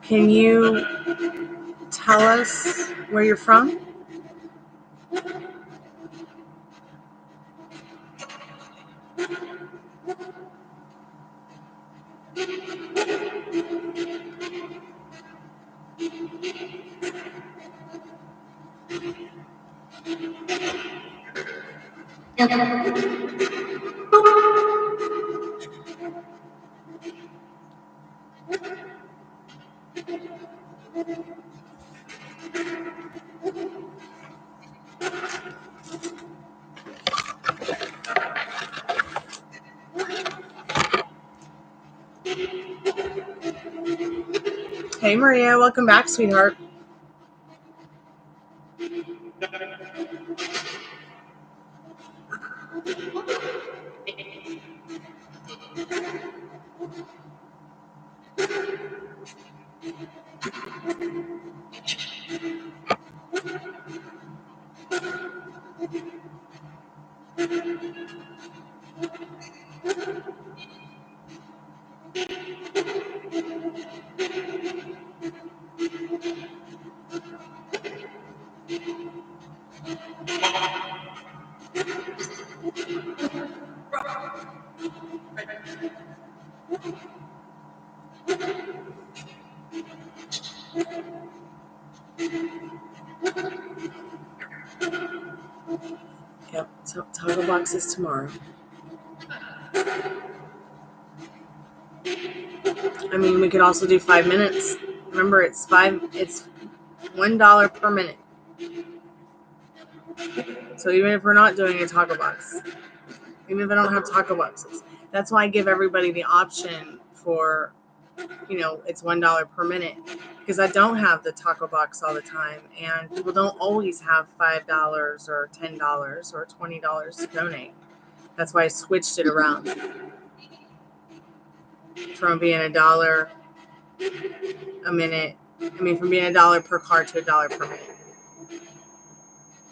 [SPEAKER 1] Can you tell us where you're from? Hey, Maria, welcome back, sweetheart. Yep, so toggle box is tomorrow. I mean, we could also do 5 minutes. Remember, it's $1 per minute. So even if we're not doing a toggle box, even if I don't have toggle boxes, that's why I give everybody the option for, it's $1 per minute, because I don't have the taco box all the time, and people don't always have $5 or $10 or $20 to donate. That's why I switched it around from being $1 a minute. From being $1 per card to $1 per minute.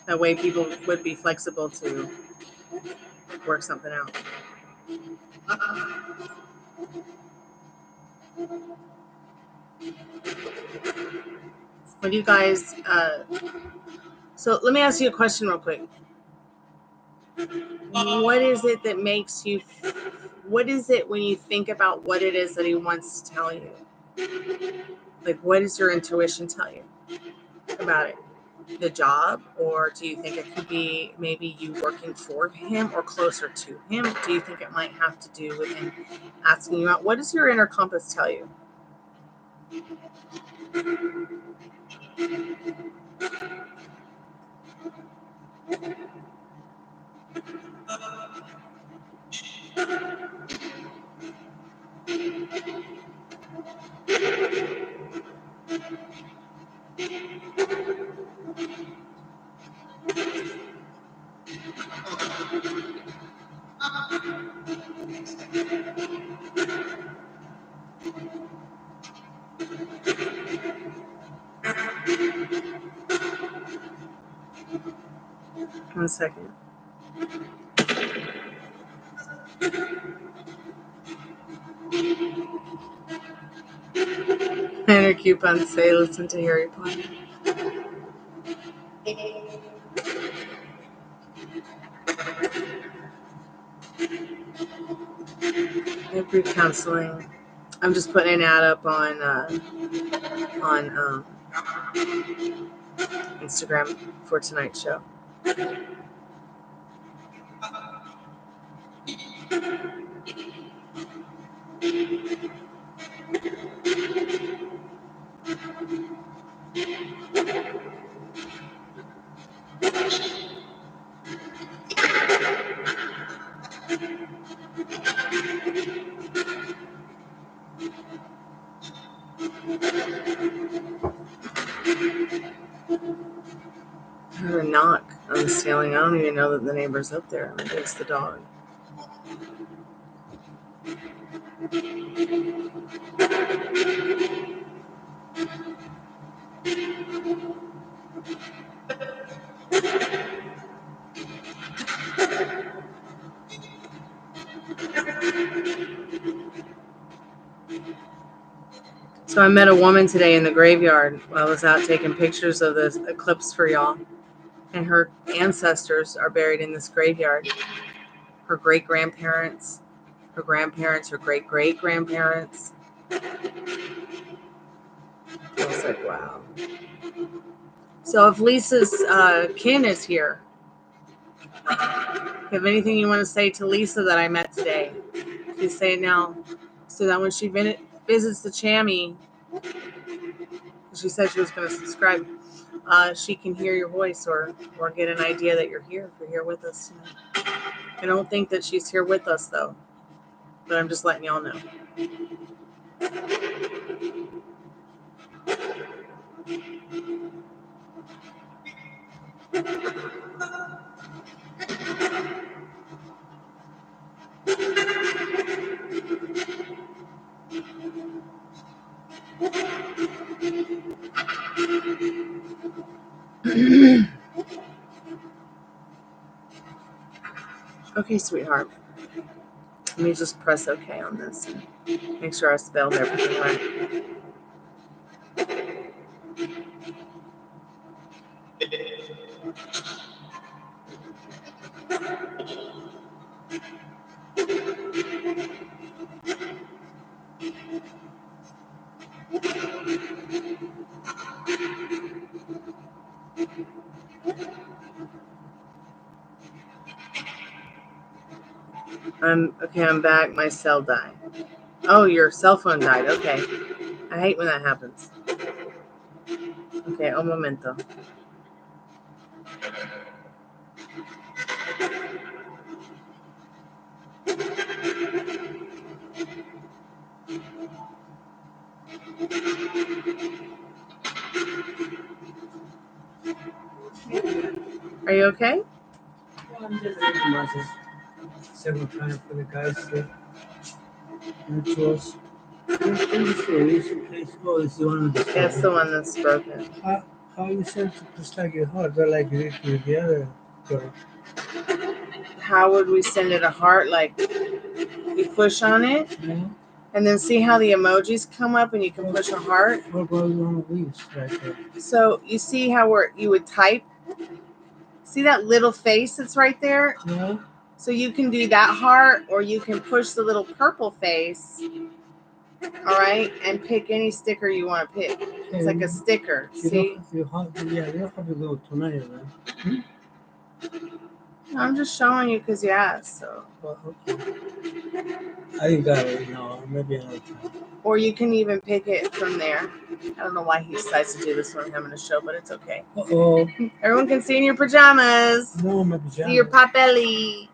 [SPEAKER 1] That way people would be flexible to work something out. What do you guys, so let me ask you a question real quick. What is it that makes you, what is it when you think about what it is that he wants to tell you? Like, what does your intuition tell you about it? The job? Or do you think it could be maybe you working for him or closer to him? Do you think it might have to do with him asking you out? What does your inner compass tell you? One second. And her coupons say listen to Harry Potter. Group counseling. I'm just putting an ad up on Instagram for tonight's show. I heard a knock on the ceiling. I don't even know that the neighbor's up there. Maybe it's the dog. So I met a woman today in the graveyard while I was out taking pictures of this eclipse for y'all. And her ancestors are buried in this graveyard. Her great-grandparents, her grandparents, her great-great-grandparents. I was like, wow. So if Lisa's kin is here, if you have anything you want to say to Lisa that I met today, please say it now. So that when she visits the Chammy, she said she was going to subscribe, she can hear your voice or get an idea that you're here, if you're here with us tonight. I don't think that she's here with us, though. But I'm just letting y'all know. Okay, sweetheart. Let me just press OK on this and make sure I spelled everything right. I'm back. My cell died. Oh, your cell phone died. Okay. I hate when that happens. Okay, un momento. Are you okay?
[SPEAKER 2] Well, I'm just thinking about this several times for the guys to rituals. Oh, it's the one with the
[SPEAKER 1] That's the one that's broken.
[SPEAKER 2] How you sent to just like your heart, but like you did with the other girl.
[SPEAKER 1] How would we send it a heart? Like, you push on it, and then see how the emojis come up and you can push a heart?
[SPEAKER 2] What about one of these right there?
[SPEAKER 1] So, you see how you would type? See that little face that's right there?
[SPEAKER 2] Yeah.
[SPEAKER 1] So you can do that heart, or you can push the little purple face, all right, and pick any sticker you want to pick. It's like a sticker, see?
[SPEAKER 2] You don't have to go tonight, right?
[SPEAKER 1] I'm just showing you because you asked, so.
[SPEAKER 2] Well, okay. I got it. No, maybe another time.
[SPEAKER 1] Or you can even pick it from there. I don't know why he decides to do this when I'm having a show, but it's okay.
[SPEAKER 2] Uh-oh.
[SPEAKER 1] Everyone can see in your pajamas.
[SPEAKER 2] No, my pajamas.
[SPEAKER 1] See your pot belly.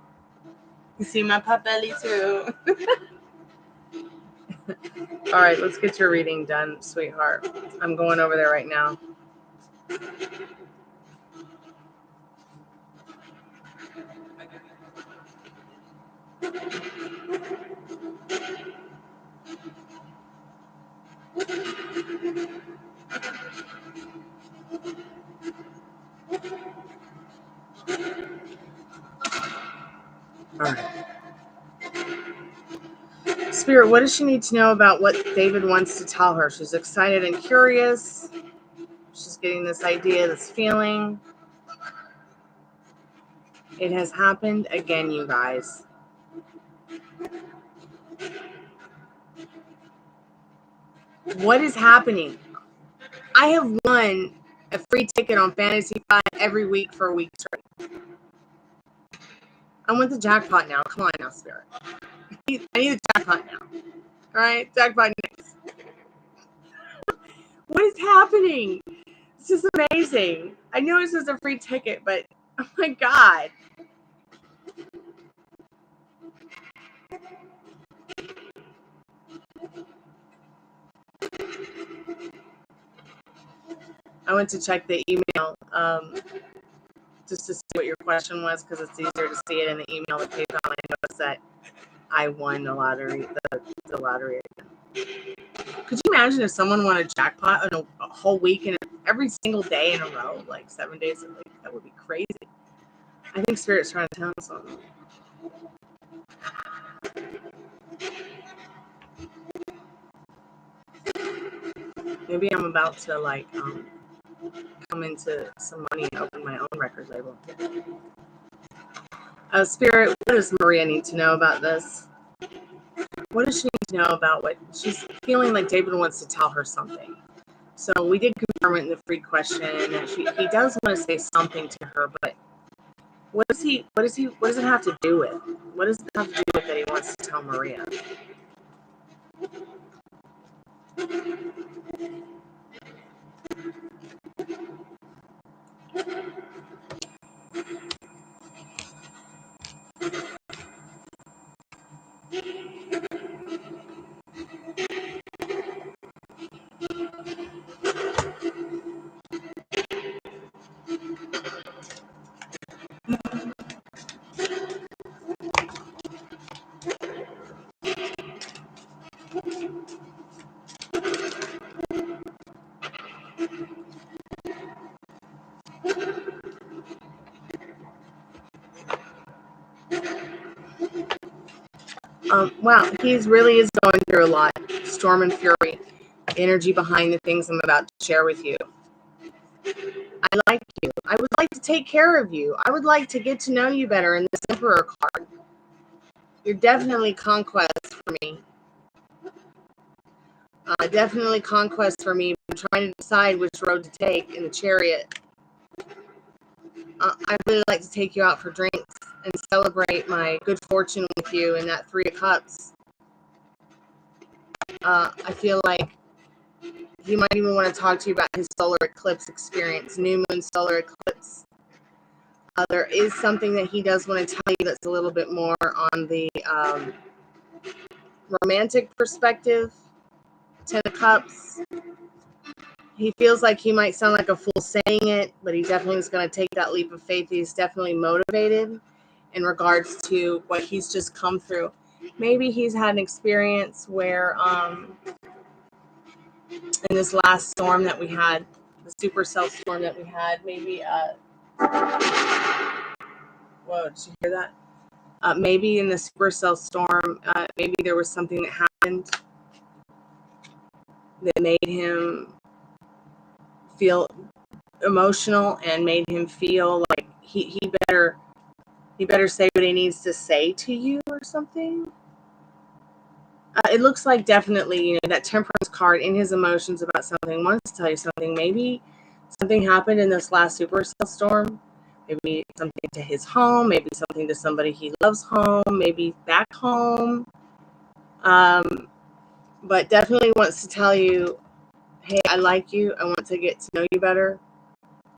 [SPEAKER 1] You see my pot belly too. All right, let's get your reading done, sweetheart. I'm going over there right now. All right. Spirit, what does she need to know about what David wants to tell her? She's excited and curious. She's getting this idea, this feeling. It has happened again, you guys. What is happening? I have won a free ticket on Fantasy Fun every week for a week straight. I want the jackpot now. Come on now, Spirit. I need the jackpot now. All right, jackpot next. What is happening? This is amazing. I know this is a free ticket, but oh my God. I went to check the email just to see what your question was, because it's easier to see it in the email with PayPal. I noticed that I won the lottery, the lottery again. Could you imagine if someone won a jackpot in a whole week and every single day in a row, like 7 days a week? That would be crazy. I think Spirit's trying to tell us something. Maybe I'm about to like come into some money and open my own record label. Spirit, what does Maria need to know about this? What does she need to know about what she's feeling like David wants to tell her something? So we did confirm it in the free question that he does want to say something to her, but what does it have to do with? What does it have to do with that he wants to tell Maria? Wow, he's really is going through a lot. Storm and fury, energy behind the things I'm about to share with you. I like you. I would like to take care of you. I would like to get to know you better in this Emperor card. You're definitely conquest for me. Definitely conquest for me. I'm trying to decide which road to take in the Chariot. I really like to take you out for drinks and celebrate my good fortune with you in that 3 of Cups. I feel like he might even want to talk to you about his solar eclipse experience, new moon solar eclipse. There is something that he does want to tell you that's a little bit more on the romantic perspective. 10 of Cups. He feels like he might sound like a fool saying it, but he definitely is going to take that leap of faith. He's definitely motivated in regards to what he's just come through. Maybe he's had an experience where in this last storm that we had, the supercell storm that we had, maybe whoa, did you hear that? Maybe in the supercell storm, maybe there was something that happened that made him feel emotional and made him feel like he better say what he needs to say to you or something. It looks like definitely, that temperance card in his emotions about something wants to tell you something. Maybe something happened in this last supercell storm. Maybe something to his home. Maybe something to somebody he loves home. Maybe back home. But definitely wants to tell you, hey, I like you. I want to get to know you better.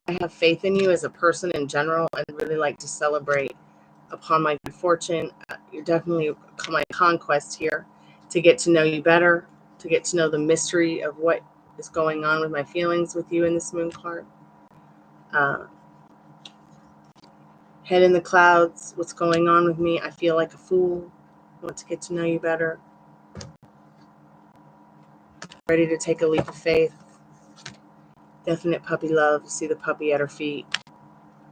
[SPEAKER 1] I have faith in you as a person in general. I'd really like to celebrate upon my good fortune. You're definitely my conquest here to get to know you better, to get to know the mystery of what is going on with my feelings with you in this moon card. Head in the clouds, what's going on with me? I feel like a fool. I want to get to know you better. Ready to take a leap of faith. Definite puppy love. See the puppy at her feet.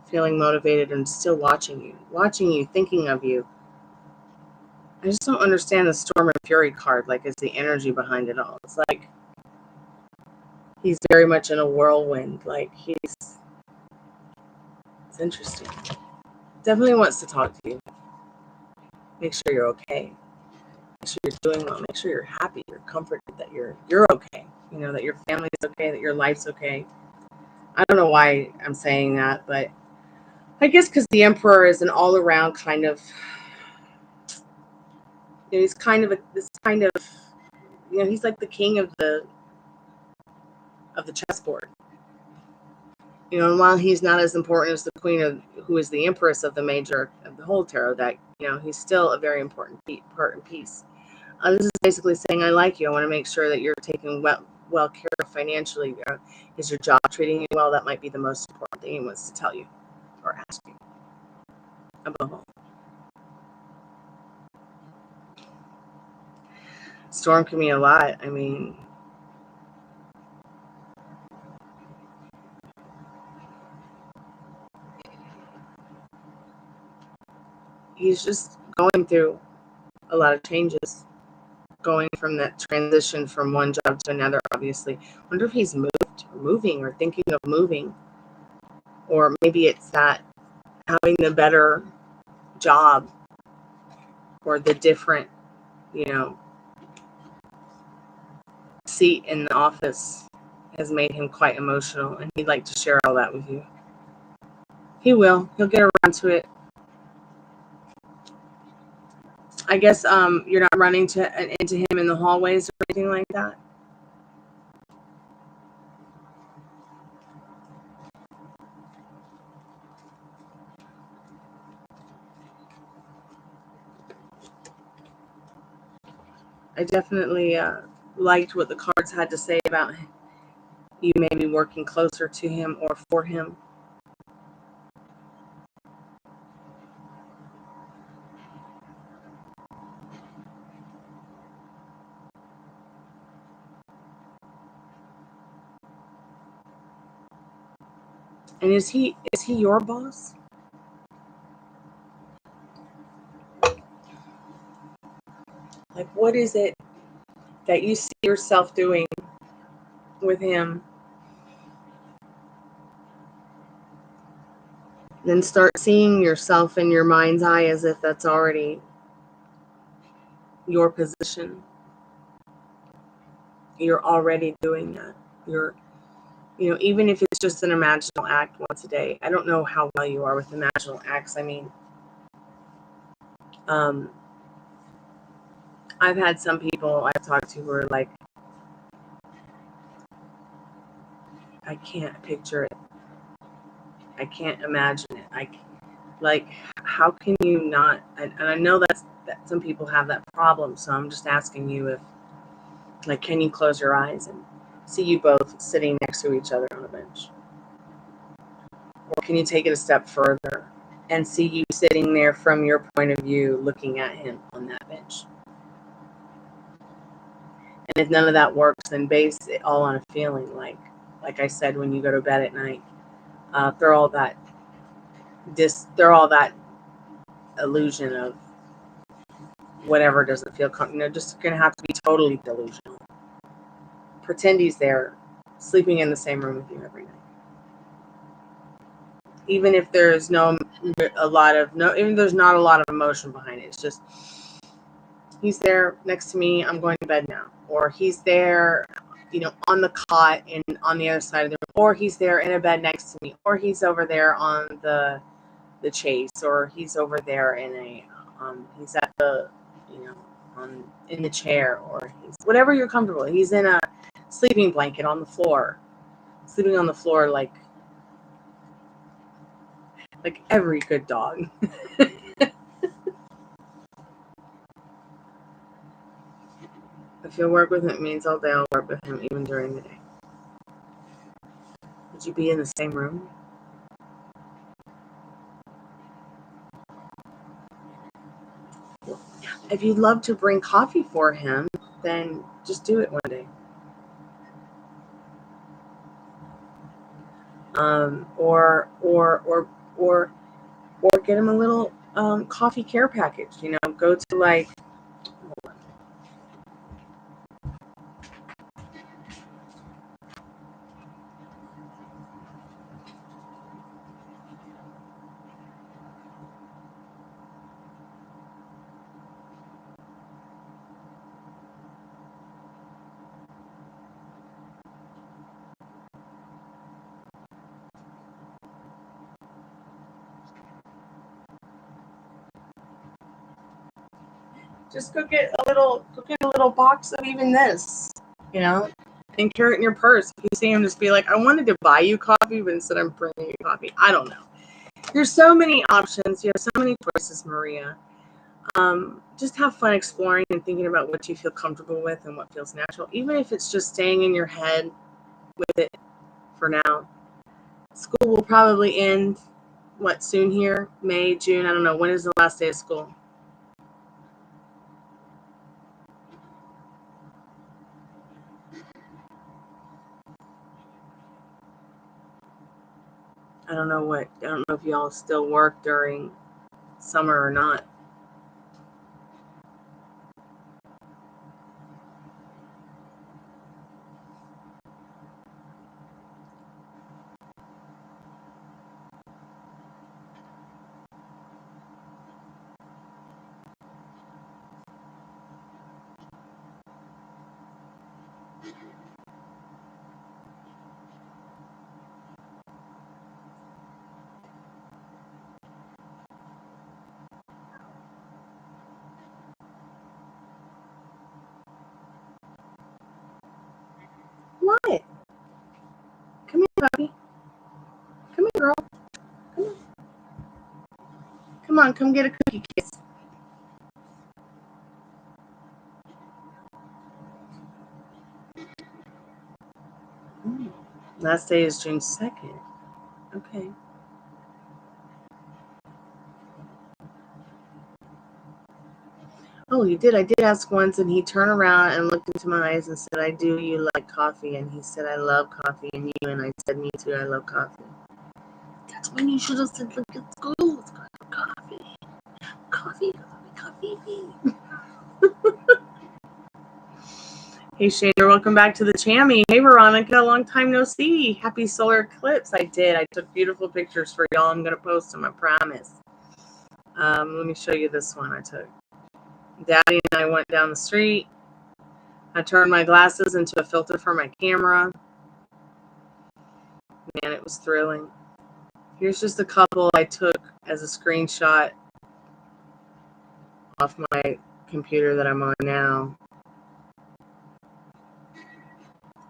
[SPEAKER 1] Feeling motivated and still watching you, thinking of you. I just don't understand the Storm and Fury card, like, is the energy behind it all. It's like he's very much in a whirlwind. Like, it's interesting. Definitely wants to talk to you. Make sure you're okay. Make sure you're doing well. Make sure you're happy. You're comforted that you're okay. That your family's okay, that your life's okay. I don't know why I'm saying that, but I guess because the Emperor is an all-around kind of, he's kind of he's like the king of the chessboard. And while he's not as important as the Queen who is the Empress of the whole tarot deck, he's still a very important piece. This is basically saying, I like you. I want to make sure that you're taken well care of financially. Is your job treating you well? That might be the most important thing he wants to tell you or ask you. Above all. Storm can mean a lot. I mean, he's just going through a lot of changes. Going from that transition from one job to another, obviously. I wonder if he's moving or thinking of moving. Or maybe it's that having the better job or the different, seat in the office has made him quite emotional, and he'd like to share all that with you. He will. He'll get around to it. I guess you're not running into him in the hallways or anything like that. I definitely liked what the cards had to say about you maybe working closer to him or for him. And is he your boss? Like, what is it that you see yourself doing with him? Then start seeing yourself in your mind's eye as if that's already your position. You're already doing that. You're, even if it's just an imaginal act once a day. I don't know how well you are with imaginal acts. I mean, I've had some people I've talked to who are like, I can't picture it. I can't imagine it. How can you not? And I know that some people have that problem. So I'm just asking you if, like, can you close your eyes and see you both sitting next to each other on a bench? Or can you take it a step further and see you sitting there from your point of view, looking at him on that bench? And if none of that works, then base it all on a feeling. Like I said, when you go to bed at night, they're all that illusion of whatever doesn't feel comfortable. Just gonna have to be totally delusional. Pretend he's there, sleeping in the same room with you every night. Even if there's not a lot of emotion behind it. It's just, he's there next to me, I'm going to bed now. Or he's there, on the cot and on the other side of the room. Or he's there in a bed next to me. Or he's over there on the chase. Or he's over there in he's at the, in the chair. Or he's, whatever you're comfortable. He's in a sleeping blanket on the floor. Sleeping on the floor like every good dog. If you'll work with him, it means all day I'll work with him, even during the day. Would you be in the same room? If you'd love to bring coffee for him, then just do it one day. Or get him a little coffee care package. Go to like. Just go get a little box of even this, and carry it in your purse. If you see him, just be like, I wanted to buy you coffee, but instead I'm bringing you coffee. I don't know. There's so many options. You have so many choices, Maria. Just have fun exploring and thinking about what you feel comfortable with and what feels natural, even if it's just staying in your head with it for now. School will probably end, soon here? May, June? I don't know. When is the last day of school? I don't know if y'all still work during summer or not. What? Come here, puppy. Come here, girl. Come on. Come on, come get a cookie kiss. Last day is June 2nd. Okay. Oh, you did. I did ask once, and he turned around and looked into my eyes and said, I do. You like coffee? And he said, I love coffee. And you? And I said, me too. I love coffee. That's when you should have said, look at school. Let's go have coffee. Coffee. Hey, Shane, welcome back to the Chammy. Hey, Veronica, long time no see. Happy solar eclipse. I did. I took beautiful pictures for y'all. I'm going to post them, I promise. Let me show you this one I took. Daddy and I went down the street. I turned my glasses into a filter for my camera. Man, it was thrilling. Here's just a couple I took as a screenshot off my computer that I'm on now.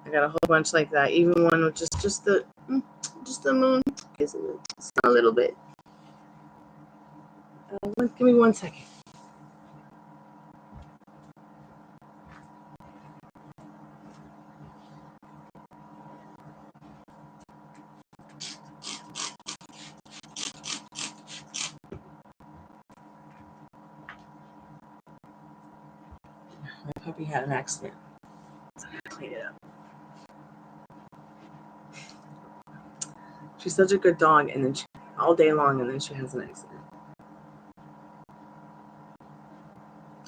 [SPEAKER 1] I got a whole bunch like that. Even one with just the moon. Just a little bit. Give me 1 second. My puppy had an accident. So I gotta clean it up. She's such a good dog, and then all day long, and then she has an accident.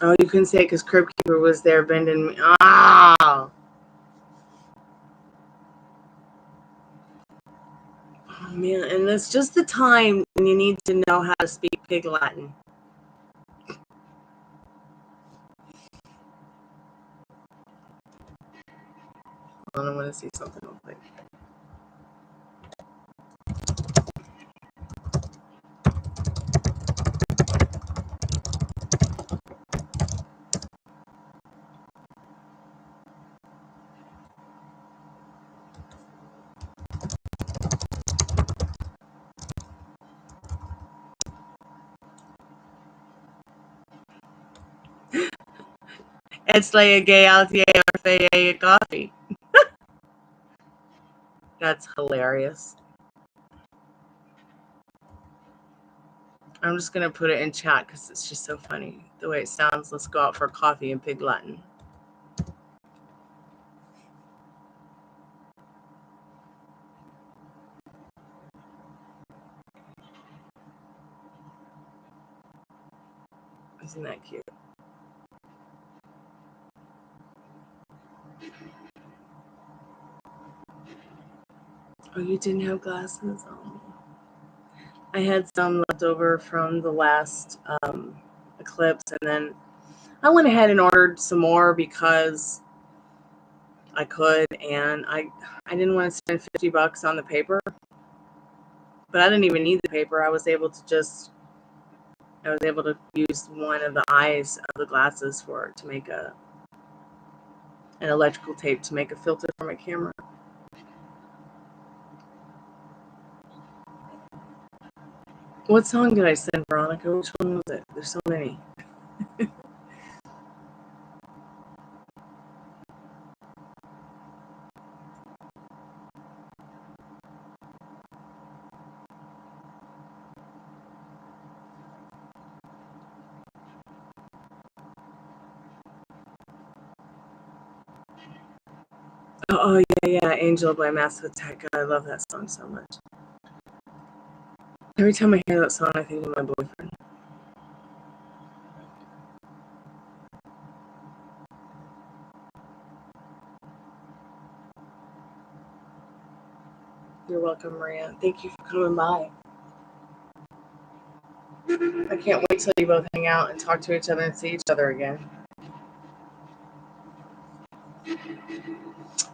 [SPEAKER 1] Oh, you couldn't say it because Crib Keeper was there bending me. Oh, man, and it's just the time when you need to know how to speak Pig Latin. I want to see something real quick. It's like a gay Altier or coffee. That's hilarious. I'm just going to put it in chat because it's just so funny the way it sounds. Let's go out for coffee in Pig Latin. Isn't that cute? Oh, you didn't have glasses? Oh. I had some left over from the last eclipse, and then I went ahead and ordered some more because I could, and I didn't want to spend $50 on the paper, but I didn't even need the paper. I was able to use one of the eyes of the glasses to make an electrical tape to make a filter for my camera. What song did I send, Veronica? Which one was it? There's so many. Oh yeah, Angel by Massive Attack. I love that song so much. Every time I hear that song, I think of my boyfriend. You're welcome, Maria. Thank you for coming by. I can't wait till you both hang out and talk to each other and see each other again.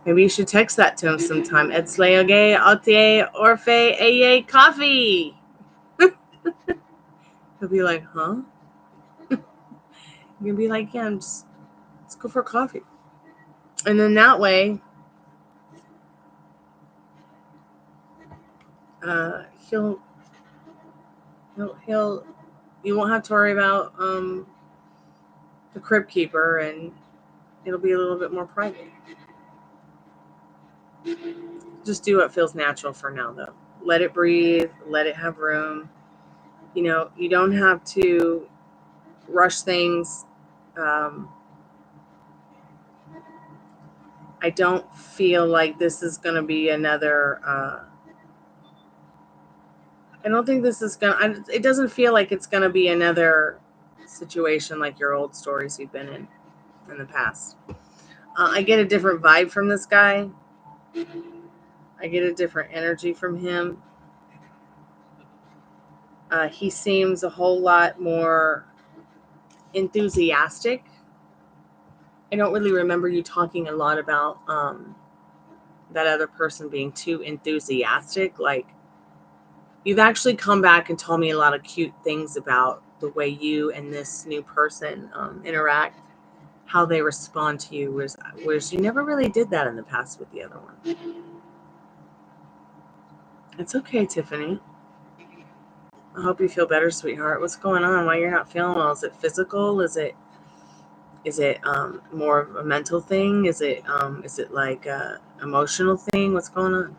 [SPEAKER 1] Maybe you should text that to him sometime. Etzleoge, Alte, Orfe, Eye, coffee. He'll be like, huh? You'll be like, yeah, let's go for coffee. And then that way, you won't have to worry about the Crib Keeper, and it'll be a little bit more private. Just do what feels natural for now, though. Let it breathe. Let it have room. You don't have to rush things. I don't feel like this is going to be another. I don't think this is going to. It doesn't feel like it's going to be another situation like your old stories you've been in the past. I get a different vibe from this guy. I get a different energy from him. He seems a whole lot more enthusiastic. I don't really remember you talking a lot about that other person being too enthusiastic. Like, you've actually come back and told me a lot of cute things about the way you and this new person interact, how they respond to you, whereas you never really did that in the past with the other one. It's okay, Tiffany. I hope you feel better, sweetheart. What's going on? Why you're not feeling well? Is it physical? Is it more of a mental thing? Is it like a emotional thing? What's going on?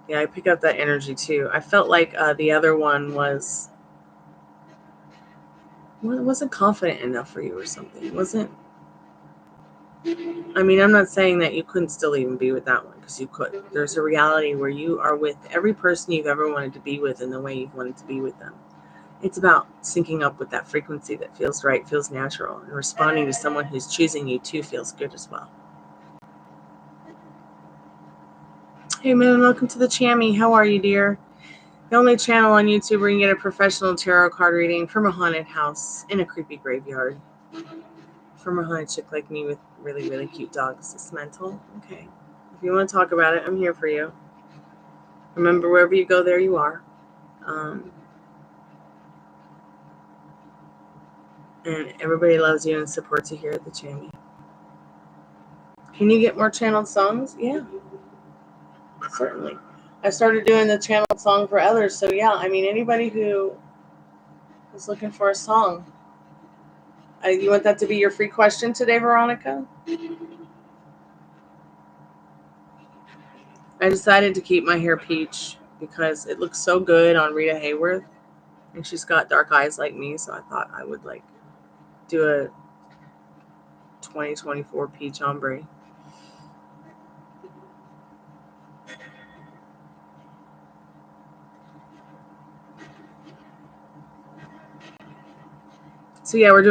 [SPEAKER 1] Yeah, I pick up that energy too. I felt like the other one wasn't confident enough for you or something. Wasn't. I mean, I'm not saying that you couldn't still even be with that one, because you could. There's a reality where you are with every person you've ever wanted to be with in the way you've wanted to be with them. It's about syncing up with that frequency that feels right, feels natural, and responding to someone who's choosing you too feels good as well. Hey, Moon, welcome to the Chammy. How are you, dear? The only channel on YouTube where you can get a professional tarot card reading from a haunted house in a creepy graveyard. From a haunted chick like me with really, really cute dogs. It's mental. Okay. If you want to talk about it, I'm here for you. Remember, wherever you go, there you are. And everybody loves you and supports you here at the Chammy. Can you get more channeled songs? Yeah, certainly. I started doing the channeled song for others. So yeah, I mean, anybody who is looking for a song. You want that to be your free question today, Veronica? I decided to keep my hair peach because it looks so good on Rita Hayworth, and she's got dark eyes like me, so I thought I would like do a 2024 peach ombre. So yeah, we're doing